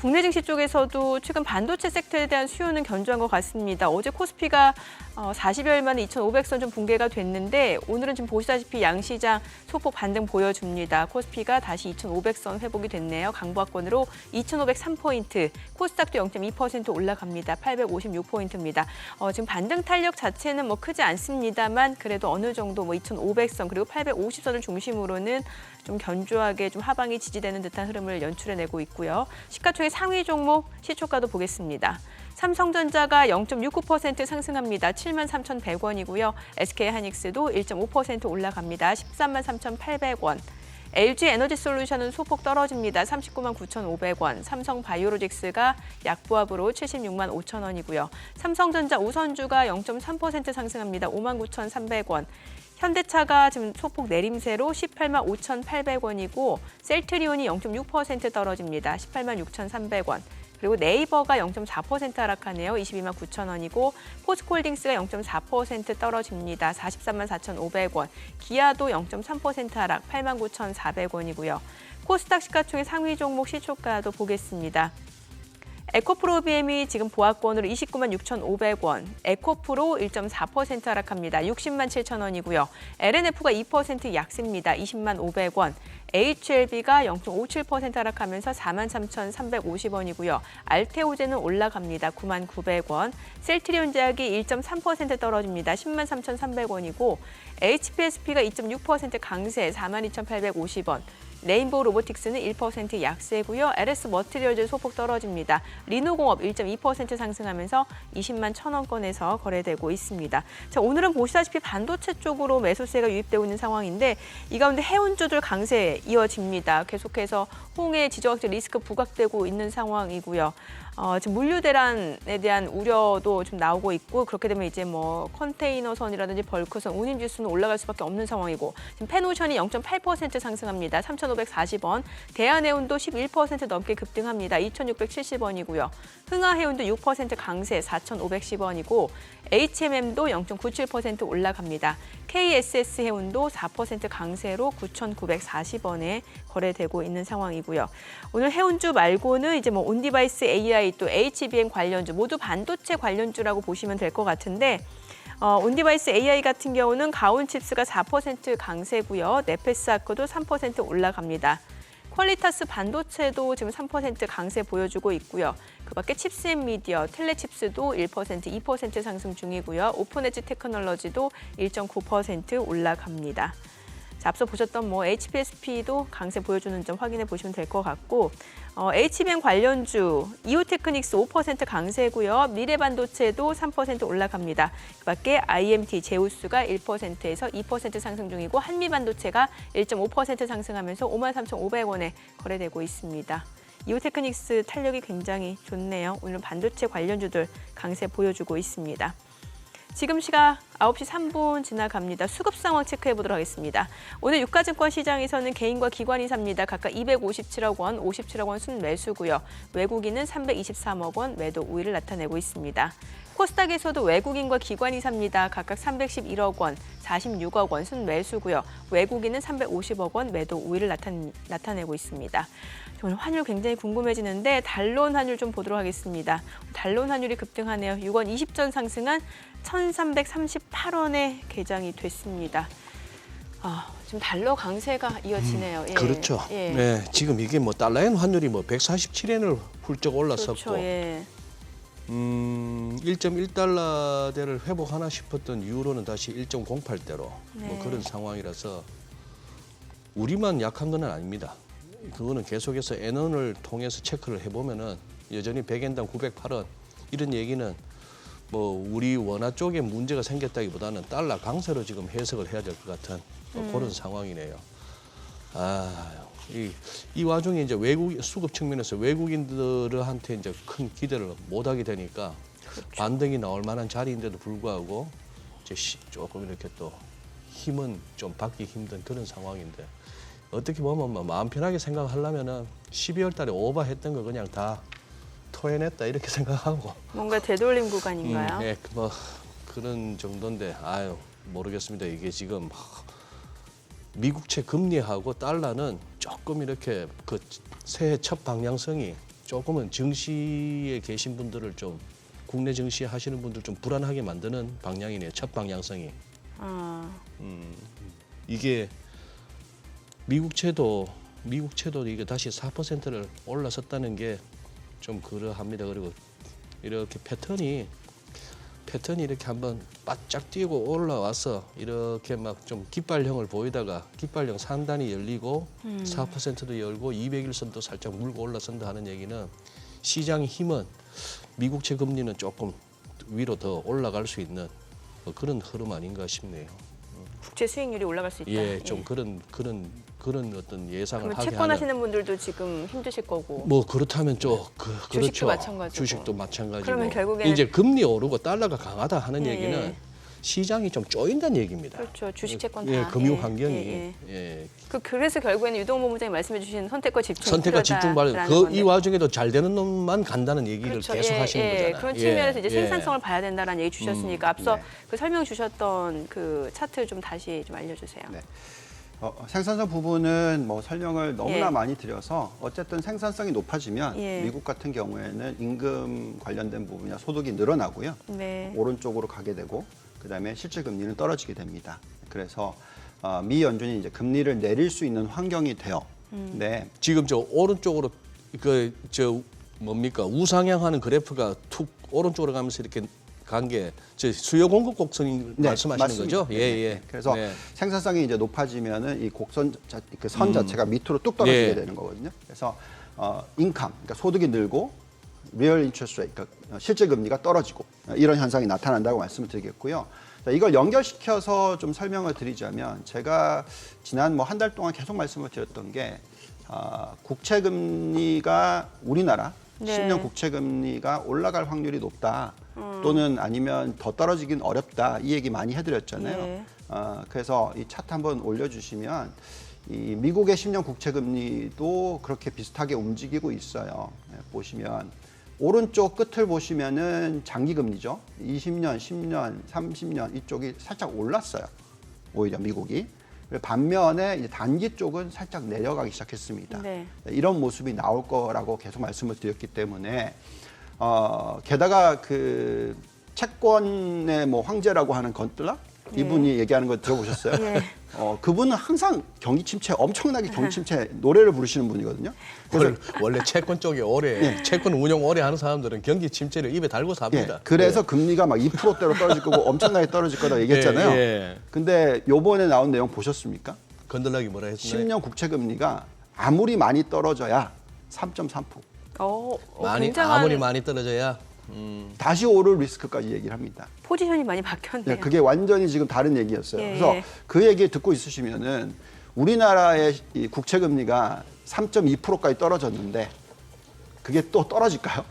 국내 증시 쪽에서도 최근 반도체 섹터에 대한 수요는 견조한 것 같습니다. 어제 코스피가 40여일 만에 2,500선 좀 붕괴가 됐는데 오늘은 지금 보시다시피 양시장 소폭 반등 보여줍니다. 코스피가 다시 2,500선 회복이 됐네요. 강보합권으로 2,503포인트, 코스닥도 0.2% 올라갑니다. 856포인트입니다. 지금 반등 탄력 자체는 뭐 크지 않습니다만 그래도 어느 정도 뭐 2,500선 그리고 850선을 중심으로는 좀 견조하게 좀 하방이 지지되는 듯한 흐름을 연출해내고 있고요. 시가총액 상위 종목 시초가도 보겠습니다. 삼성전자가 0.69% 상승합니다. 73,100원이고요. SK하이닉스도 1.5% 올라갑니다. 133,800원. LG에너지솔루션은 소폭 떨어집니다. 399,500원. 삼성바이오로직스가 약보합으로 765,500원이고요. 삼성전자 우선주가 0.3% 상승합니다. 59,300원. 현대차가 지금 소폭 내림세로 185,800원이고 셀트리온이 0.6% 떨어집니다. 186,300원. 그리고 네이버가 0.4% 하락하네요. 229,000원이고 포스코홀딩스가 0.4% 떨어집니다. 434,500원. 기아도 0.3% 하락 89,400원이고요. 코스닥 시가총액 상위 종목 시초가도 보겠습니다. 에코프로비엠이 지금 보합권으로 296,500원, 에코프로 1.4% 하락합니다. 607,000원이고요. LNF가 2% 약세입니다. 205,500원. HLB가 0.57% 하락하면서 43,350원이고요. 알테오제는 올라갑니다. 99,000원. 셀트리온제약이 1.3% 떨어집니다. 103,300원이고 HPSP가 2.6% 강세 42,850원. 레인보우 로보틱스는 1% 약세고요. LS 머티리얼즈 소폭 떨어집니다. 리노공업 1.2% 상승하면서 20만 1,000원권에서 거래되고 있습니다. 자, 오늘은 보시다시피 반도체 쪽으로 매수세가 유입되고 있는 상황인데 이 가운데 해운주들 강세 이어집니다. 계속해서 홍해 지정학적 리스크 부각되고 있는 상황이고요. 지금 물류 대란에 대한 우려도 좀 나오고 있고 그렇게 되면 이제 뭐 컨테이너선이라든지 벌크선, 운임 지수는 올라갈 수밖에 없는 상황이고 지금 펜오션이 0.8% 상승합니다. 3,540원. 대한해운도 11% 넘게 급등합니다. 2,670원이고요. 흥하해운도 6% 강세 4,510원이고 HMM도 0.97% 올라갑니다. KSS 해운도 4% 강세로 9,940원에 거래되고 있는 상황이고요. 오늘 해운주 말고는 이제 뭐 온디바이스 AI 또 HBM 관련주 모두 반도체 관련주라고 보시면 될 것 같은데 온디바이스 AI 같은 경우는 가온칩스가 4% 강세고요. 네페스아크도 3% 올라갑니다. 퀄리타스 반도체도 지금 3% 강세 보여주고 있고요. 그밖에 칩스앤미디어, 텔레칩스도 1%, 2% 상승 중이고요. 오픈엣지 테크놀로지도 1.9% 올라갑니다. 자, 앞서 보셨던 뭐 HPSP도 강세 보여주는 점 확인해 보시면 될 것 같고 HBM 관련주 이오테크닉스 5% 강세고요. 미래반도체도 3% 올라갑니다. 그밖에 IMT, 제우스가 1%에서 2% 상승 중이고 한미반도체가 1.5% 상승하면서 53,500원에 거래되고 있습니다. 이오테크닉스 탄력이 굉장히 좋네요. 오늘 반도체 관련주들 강세 보여주고 있습니다. 지금 시각 9시 3분 지나갑니다. 수급 상황 체크해 보도록 하겠습니다. 오늘 유가증권 시장에서는 개인과 기관이 삽니다. 각각 257억 원, 57억 원 순매수고요. 외국인은 323억 원 매도 우위를 나타내고 있습니다. 코스닥에서도 외국인과 기관이 삽니다. 각각 311억 원, 46억 원 순매수고요. 외국인은 350억 원 매도 우위를 나타내고 있습니다. 오늘 환율 굉장히 궁금해지는데 달론 환율 좀 보도록 하겠습니다. 달론 환율이 급등하네요. 6원 20전 상승한 1,338원에 개장이 됐습니다. 지금 달러 강세가 이어지네요. 예. 그렇죠. 예. 네, 지금 이게 뭐 달러엔 환율이 뭐 147엔을 훌쩍 올랐었고, 그렇죠. 예. 1.1달러대를 회복하나 싶었던 유로는 다시 1.08대로 네. 뭐 그런 상황이라서 우리만 약한 건 아닙니다. 그거는 계속해서 엔원을 통해서 체크를 해보면은 여전히 100엔당 908원 이런 얘기는 뭐 우리 원화 쪽에 문제가 생겼다기보다는 달러 강세로 지금 해석을 해야 될 것 같은 뭐 그런 상황이네요. 이 와중에 이제 외국 수급 측면에서 외국인들한테 이제 큰 기대를 못하게 되니까 그렇죠. 반등이 나올 만한 자리인데도 불구하고 이제 조금 이렇게 또 힘은 좀 받기 힘든 그런 상황인데 어떻게 보면 뭐 마음 편하게 생각하려면은 12월 달에 오버했던 거 그냥 다 토해냈다 이렇게 생각하고 뭔가 되돌림 구간인가요? 예, 뭐 그런 정도인데 모르겠습니다. 이게 지금 미국채 금리하고 달러는 조금 이렇게 그 새해 첫 방향성이 조금은 증시에 계신 분들을 좀 국내 증시 하시는 분들 좀 불안하게 만드는 방향이네요. 첫 방향성이. 이게 미국채도 이게 다시 4%를 올라섰다는 게 좀 그러합니다. 그리고 이렇게 패턴이 이렇게 한번 바짝 뛰고 올라와서 이렇게 막 좀 깃발형을 보이다가 깃발형 3단이 열리고 4%도 열고 200일선도 살짝 물고 올라선다 하는 얘기는 시장의 힘은 미국채 금리는 조금 위로 더 올라갈 수 있는 그런 흐름 아닌가 싶네요. 국채 수익률이 올라갈 수 있다. 예, 좀 그런 어떤 예상을 그러면 하게 채권하시는 하는. 분들도 지금 힘드실 거고. 뭐 그렇다면 좀 주식도 그렇죠. 마찬가지고. 주식도 마찬가지고. 그러면 결국에는 이제 금리 오르고 달러가 강하다 하는 예, 얘기는 예. 시장이 좀 쪼인다는 얘기입니다. 그렇죠. 주식 채권 다. 예, 금융 예, 환경이 예, 예. 예. 그래서 결국에는 유동훈 본부장이 말씀해 주신 선택과 집중. 선택과 집중 발. 이 와중에도 잘 되는 놈만 간다는 얘기를 그렇죠. 계속 하시는 거잖아요. 그런 측면에서 이제 예. 생산성을 봐야 된다는 얘기 주셨으니까 앞서 네. 그 설명 주셨던 그 차트 좀 다시 좀 알려주세요. 네. 생산성 부분은 뭐 설명을 너무나 예. 많이 드려서 어쨌든 생산성이 높아지면 예. 미국 같은 경우에는 임금 관련된 부분이나 소득이 늘어나고요. 네. 오른쪽으로 가게 되고 그다음에 실질 금리는 떨어지게 됩니다. 그래서 미 연준이 이제 금리를 내릴 수 있는 환경이 돼요. 네. 지금 저 오른쪽으로 뭡니까 우상향하는 그래프가 툭 오른쪽으로 가면서 이렇게 관계, 저 수요 공급 곡선 네, 말씀하시는 맞습니다. 거죠? 예. 그래서 네. 생산성이 이제 높아지면은 이 곡선 그 선 자체가 밑으로 뚝 떨어지게 예. 되는 거거든요. 그래서 인컴, 그러니까 소득이 늘고 리얼 인트레스트 레이트, 그러니까 실제 금리가 떨어지고 이런 현상이 나타난다고 말씀을 드리겠고요. 자, 이걸 연결시켜서 좀 설명을 드리자면 제가 지난 뭐 한 달 동안 계속 말씀을 드렸던 게 국채 금리가 우리나라 네. 10년 국채 금리가 올라갈 확률이 높다. 또는 아니면 더 떨어지긴 어렵다. 이 얘기 많이 해드렸잖아요. 예. 그래서 이 차트 한번 올려주시면 이 미국의 10년 국채 금리도 그렇게 비슷하게 움직이고 있어요. 보시면 오른쪽 끝을 보시면은 장기 금리죠. 20년, 10년, 30년 이쪽이 살짝 올랐어요. 오히려 미국이. 반면에 이제 단기 쪽은 살짝 내려가기 시작했습니다. 네. 이런 모습이 나올 거라고 계속 말씀을 드렸기 때문에 게다가 그 채권의 뭐 황제라고 하는 건틀라 이분이 얘기하는 거 들어보셨어요? 예. 그분은 항상 경기 침체, 엄청나게 경기 침체 노래를 부르시는 분이거든요. 그래서 원래 채권 쪽에 오래 채권 운용 오래 하는 사람들은 경기 침체를 입에 달고 삽니다. 그래서 금리가 막 2%대로 떨어질 거고 엄청나게 떨어질 거다 얘기했잖아요. 예. 근데 요번에 나온 내용 보셨습니까? 건들락이 뭐라 했나요? 10년 국채 금리가 아무리 많이 떨어져야 3.3%. 굉장한 아무리 많이 떨어져야 다시 오를 리스크까지 얘기를 합니다. 포지션이 많이 바뀌었네요. 네, 그게 완전히 지금 다른 얘기였어요. 예, 그래서 예. 그 얘기 듣고 있으시면은 우리나라의 이 국채 금리가 3.2%까지 떨어졌는데 그게 또 떨어질까요?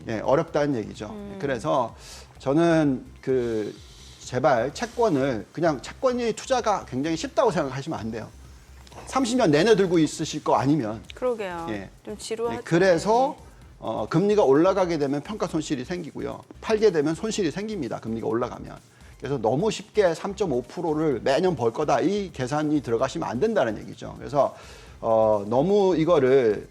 예, 어렵다는 얘기죠. 그래서 저는 그 제발 채권을 그냥 채권이 투자가 굉장히 쉽다고 생각하시면 안 돼요. 30년 내내 들고 있으실 거 아니면 그러게요. 예. 좀 지루하죠. 네, 그래서 금리가 올라가게 되면 평가 손실이 생기고요. 팔게 되면 손실이 생깁니다. 금리가 올라가면. 그래서 너무 쉽게 3.5%를 매년 벌 거다. 이 계산이 들어가시면 안 된다는 얘기죠. 그래서 너무 이거를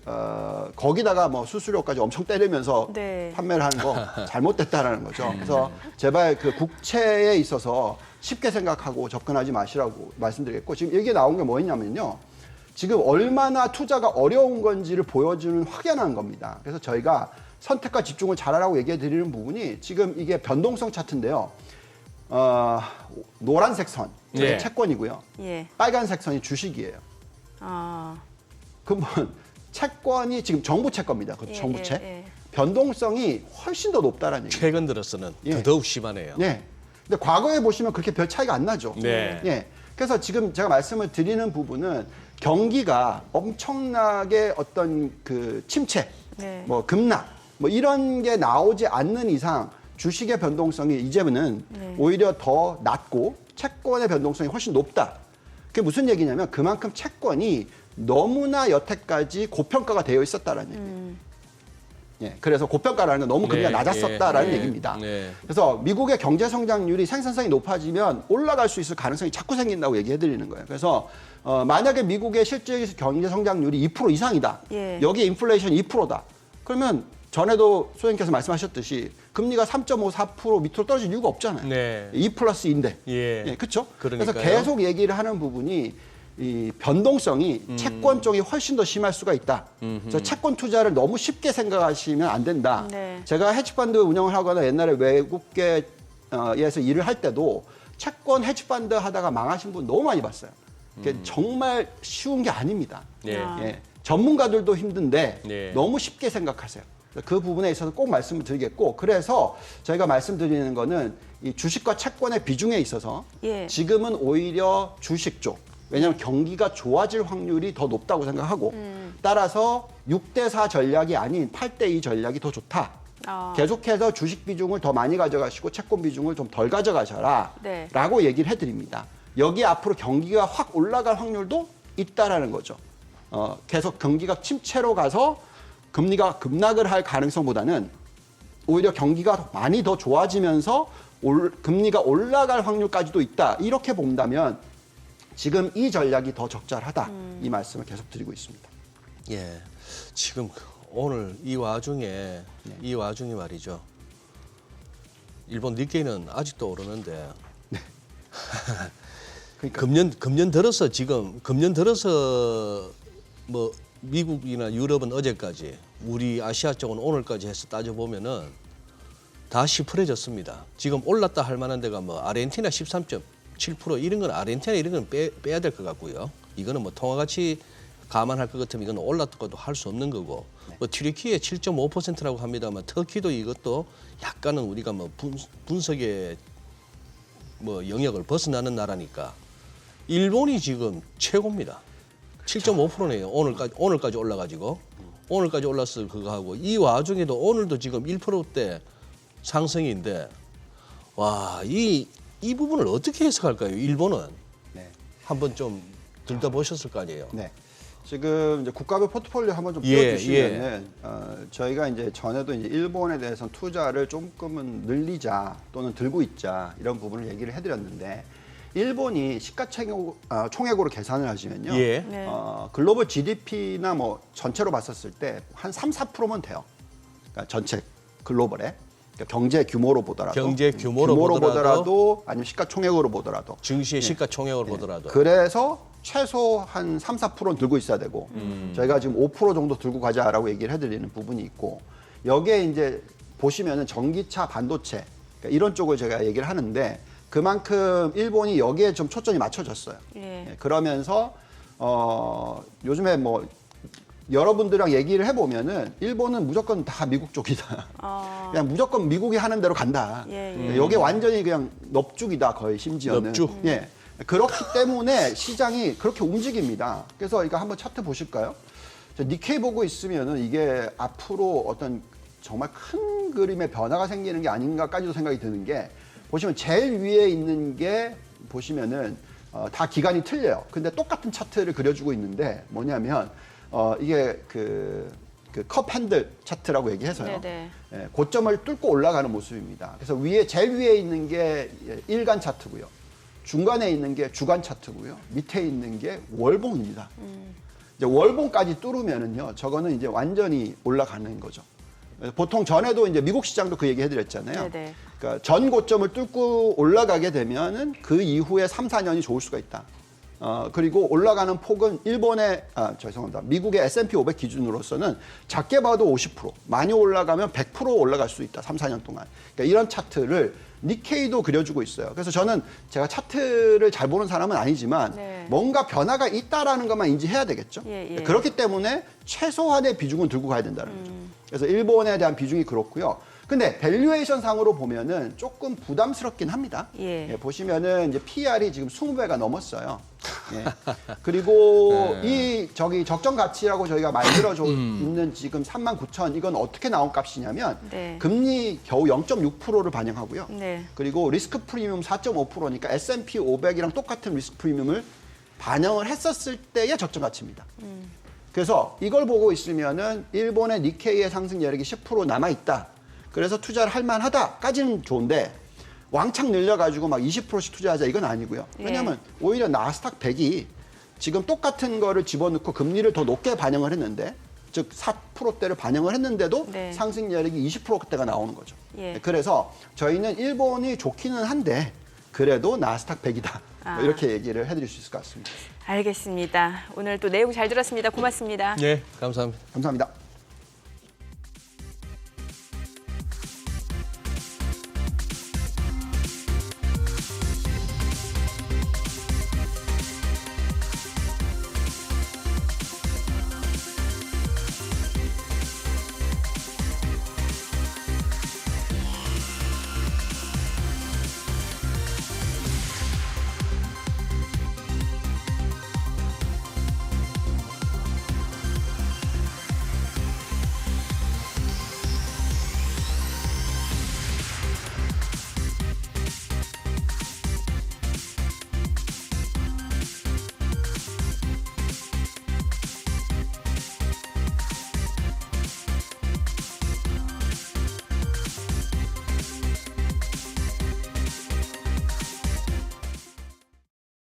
거기다가 뭐 수수료까지 엄청 때리면서 네. 판매를 하는 거 잘못됐다라는 거죠. 그래서 제발 그 국채에 있어서 쉽게 생각하고 접근하지 마시라고 말씀드리겠고 지금 얘기 나온 게 뭐였냐면요. 지금 얼마나 투자가 어려운 건지를 보여주는 확연한 겁니다. 그래서 저희가 선택과 집중을 잘하라고 얘기해 드리는 부분이 지금 이게 변동성 차트인데요. 노란색 선, 예. 채권이고요. 예. 빨간색 선이 주식이에요. 그러면 채권이 지금 정부 채권입니다. 그 예, 정부채. 예. 변동성이 훨씬 더 높다라는 얘기예요. 최근 들어서는 예. 더욱 심하네요. 네. 근데 과거에 보시면 그렇게 별 차이가 안 나죠. 네. 예. 그래서 지금 제가 말씀을 드리는 부분은 경기가 엄청나게 어떤 그 침체, 네. 뭐 급락, 뭐 이런 게 나오지 않는 이상 주식의 변동성이 이제는 네. 오히려 더 낮고 채권의 변동성이 훨씬 높다. 그게 무슨 얘기냐면 그만큼 채권이 너무나 여태까지 고평가가 되어 있었다라는 얘기예요. 예, 그래서 고평가라는 건 너무 금리가 네, 낮았었다라는 예, 얘기입니다. 네. 그래서 미국의 경제 성장률이 생산성이 높아지면 올라갈 수 있을 가능성이 자꾸 생긴다고 얘기해 드리는 거예요. 그래서 만약에 미국의 실제 경제 성장률이 2% 이상이다. 예. 여기에 인플레이션 2%다. 그러면 전에도 소장님께서 말씀하셨듯이 금리가 3.5, 4% 밑으로 떨어질 이유가 없잖아요. 네. 2+2인데. 예. 그렇죠? 그래서 그러니까요. 계속 얘기를 하는 부분이 이 변동성이 채권 쪽이 훨씬 더 심할 수가 있다. 그래서 채권 투자를 너무 쉽게 생각하시면 안 된다. 네. 제가 헤지펀드 운영을 하거나 옛날에 외국계에서 일을 할 때도 채권 헤지펀드 하다가 망하신 분 너무 많이 봤어요. 그게 정말 쉬운 게 아닙니다. 예. 예. 전문가들도 힘든데 네. 너무 쉽게 생각하세요. 그 부분에 있어서 꼭 말씀을 드리겠고 그래서 저희가 말씀드리는 거는 이 주식과 채권의 비중에 있어서 예. 지금은 오히려 주식 쪽 왜냐하면 경기가 좋아질 확률이 더 높다고 생각하고 따라서 6대4 전략이 아닌 8대2 전략이 더 좋다. 계속해서 주식 비중을 더 많이 가져가시고 채권 비중을 좀 덜 가져가셔라 네. 라고 얘기를 해드립니다. 여기 앞으로 경기가 확 올라갈 확률도 있다라는 거죠. 계속 경기가 침체로 가서 금리가 급락을 할 가능성보다는 오히려 경기가 많이 더 좋아지면서 금리가 올라갈 확률까지도 있다. 이렇게 본다면 지금 이 전략이 더 적절하다. 이 말씀을 계속 드리고 있습니다. 예. 지금 오늘 이 와중에 말이죠. 일본 니케이는 아직도 오르는데 그러니까 금년 들어서 뭐 미국이나 유럽은 어제까지 우리 아시아 쪽은 오늘까지 해서 따져 보면은 다 시퍼래졌습니다. 지금 올랐다 할 만한 데가 뭐 아르헨티나 13.7% 이런 건 아르헨티나 이런 건 빼야 될 것 같고요. 이거는 뭐 통화 가치 감안할 것 같으면 이건 올랐다고도 할 수 없는 거고 뭐 튀르키예 7.5%라고 합니다만 터키도 이것도 약간은 우리가 뭐 분석의 뭐 영역을 벗어나는 나라니까 일본이 지금 최고입니다. 7.5%네요. 오늘까지 올라가지고 오늘까지 올랐을 그거 하고 이 와중에도 오늘도 지금 1%대 상승인데 와, 이 부분을 어떻게 해석할까요? 일본은 네. 한번 좀 들여다보셨을 거 아니에요. 네. 지금 이제 국가별 포트폴리오 한번 좀 예, 띄워주시면은 저희가 이제 전에도 이제 일본에 대해서 투자를 조금은 늘리자 또는 들고 있자 이런 부분을 얘기를 해드렸는데 일본이 시가총액으로 계산을 하시면요. 예. 네. 글로벌 GDP나 뭐 전체로 봤었을 때 한 3~4%면 돼요. 그러니까 전체 글로벌에 그러니까 경제 규모로 보더라도 경제 규모로 보더라도 아니면 시가총액으로 보더라도 증시의 시가총액을 보더라도 그래서 최소 한 3~4%는 들고 있어야 되고 저희가 지금 5% 정도 들고 가자라고 얘기를 해드리는 부분이 있고 여기에 이제 보시면은 전기차, 반도체 그러니까 이런 쪽을 제가 얘기를 하는데 그만큼 일본이 여기에 좀 초점이 맞춰졌어요. 예. 그러면서 요즘에 뭐 여러분들이랑 얘기를 해보면은 일본은 무조건 다 미국 쪽이다. 그냥 무조건 미국이 하는 대로 간다. 예, 예. 여기 완전히 그냥 넙죽이다 거의 심지어는. 넙죽. 예. 그렇기 때문에 시장이 그렇게 움직입니다. 그래서 이거 한번 차트 보실까요? 니케이 보고 있으면은 이게 앞으로 어떤 정말 큰 그림의 변화가 생기는 게 아닌가까지도 생각이 드는 게 보시면 제일 위에 있는 게 보시면은 다 기간이 틀려요. 근데 똑같은 차트를 그려주고 있는데 뭐냐면 이게 그 컵 핸들 차트라고 얘기해서요. 네네. 예, 고점을 뚫고 올라가는 모습입니다. 그래서 제일 위에 있는 게 일간 차트고요. 중간에 있는 게 주간 차트고요. 밑에 있는 게 월봉입니다. 이제 월봉까지 뚫으면은요, 저거는 이제 완전히 올라가는 거죠. 보통 전에도 이제 미국 시장도 그 얘기 해드렸잖아요. 네네. 그러니까 전 고점을 뚫고 올라가게 되면은 그 이후에 3~4년이 좋을 수가 있다. 그리고 올라가는 폭은 죄송합니다. 미국의 S&P 500 기준으로서는 작게 봐도 50%, 많이 올라가면 100% 올라갈 수 있다. 3~4년 동안. 그러니까 이런 차트를 니케이도 그려주고 있어요. 그래서 저는 제가 차트를 잘 보는 사람은 아니지만 네. 뭔가 변화가 있다라는 것만 인지해야 되겠죠. 예, 예. 그렇기 때문에 최소한의 비중은 들고 가야 된다는 거죠. 그래서 일본에 대한 비중이 그렇고요. 근데 밸류에이션 상으로 보면은 조금 부담스럽긴 합니다. 예. 보시면은 이제 PR이 지금 20배가 넘었어요. 예. 그리고 이 적정 가치라고 저희가 만들어져 있는 지금 39,000 이건 어떻게 나온 값이냐면 네. 금리 겨우 0.6%를 반영하고요. 네. 그리고 리스크 프리미엄 4.5%니까 S&P 500이랑 똑같은 리스크 프리미엄을 반영을 했었을 때의 적정 가치입니다. 그래서 이걸 보고 있으면은 일본의 니케이의 상승 여력이 10% 남아 있다. 그래서 투자를 할 만하다까지는 좋은데 왕창 늘려가지고 막 20%씩 투자하자 이건 아니고요. 왜냐하면 오히려 나스닥 100이 지금 똑같은 거를 집어넣고 금리를 더 높게 반영을 했는데 즉 4%대를 반영을 했는데도 네. 상승 여력이 20%대가 나오는 거죠. 예. 그래서 저희는 일본이 좋기는 한데 그래도 나스닥 100이다. 아. 이렇게 얘기를 해드릴 수 있을 것 같습니다. 알겠습니다. 오늘 또 내용 잘 들었습니다. 고맙습니다. 네, 감사합니다. 감사합니다.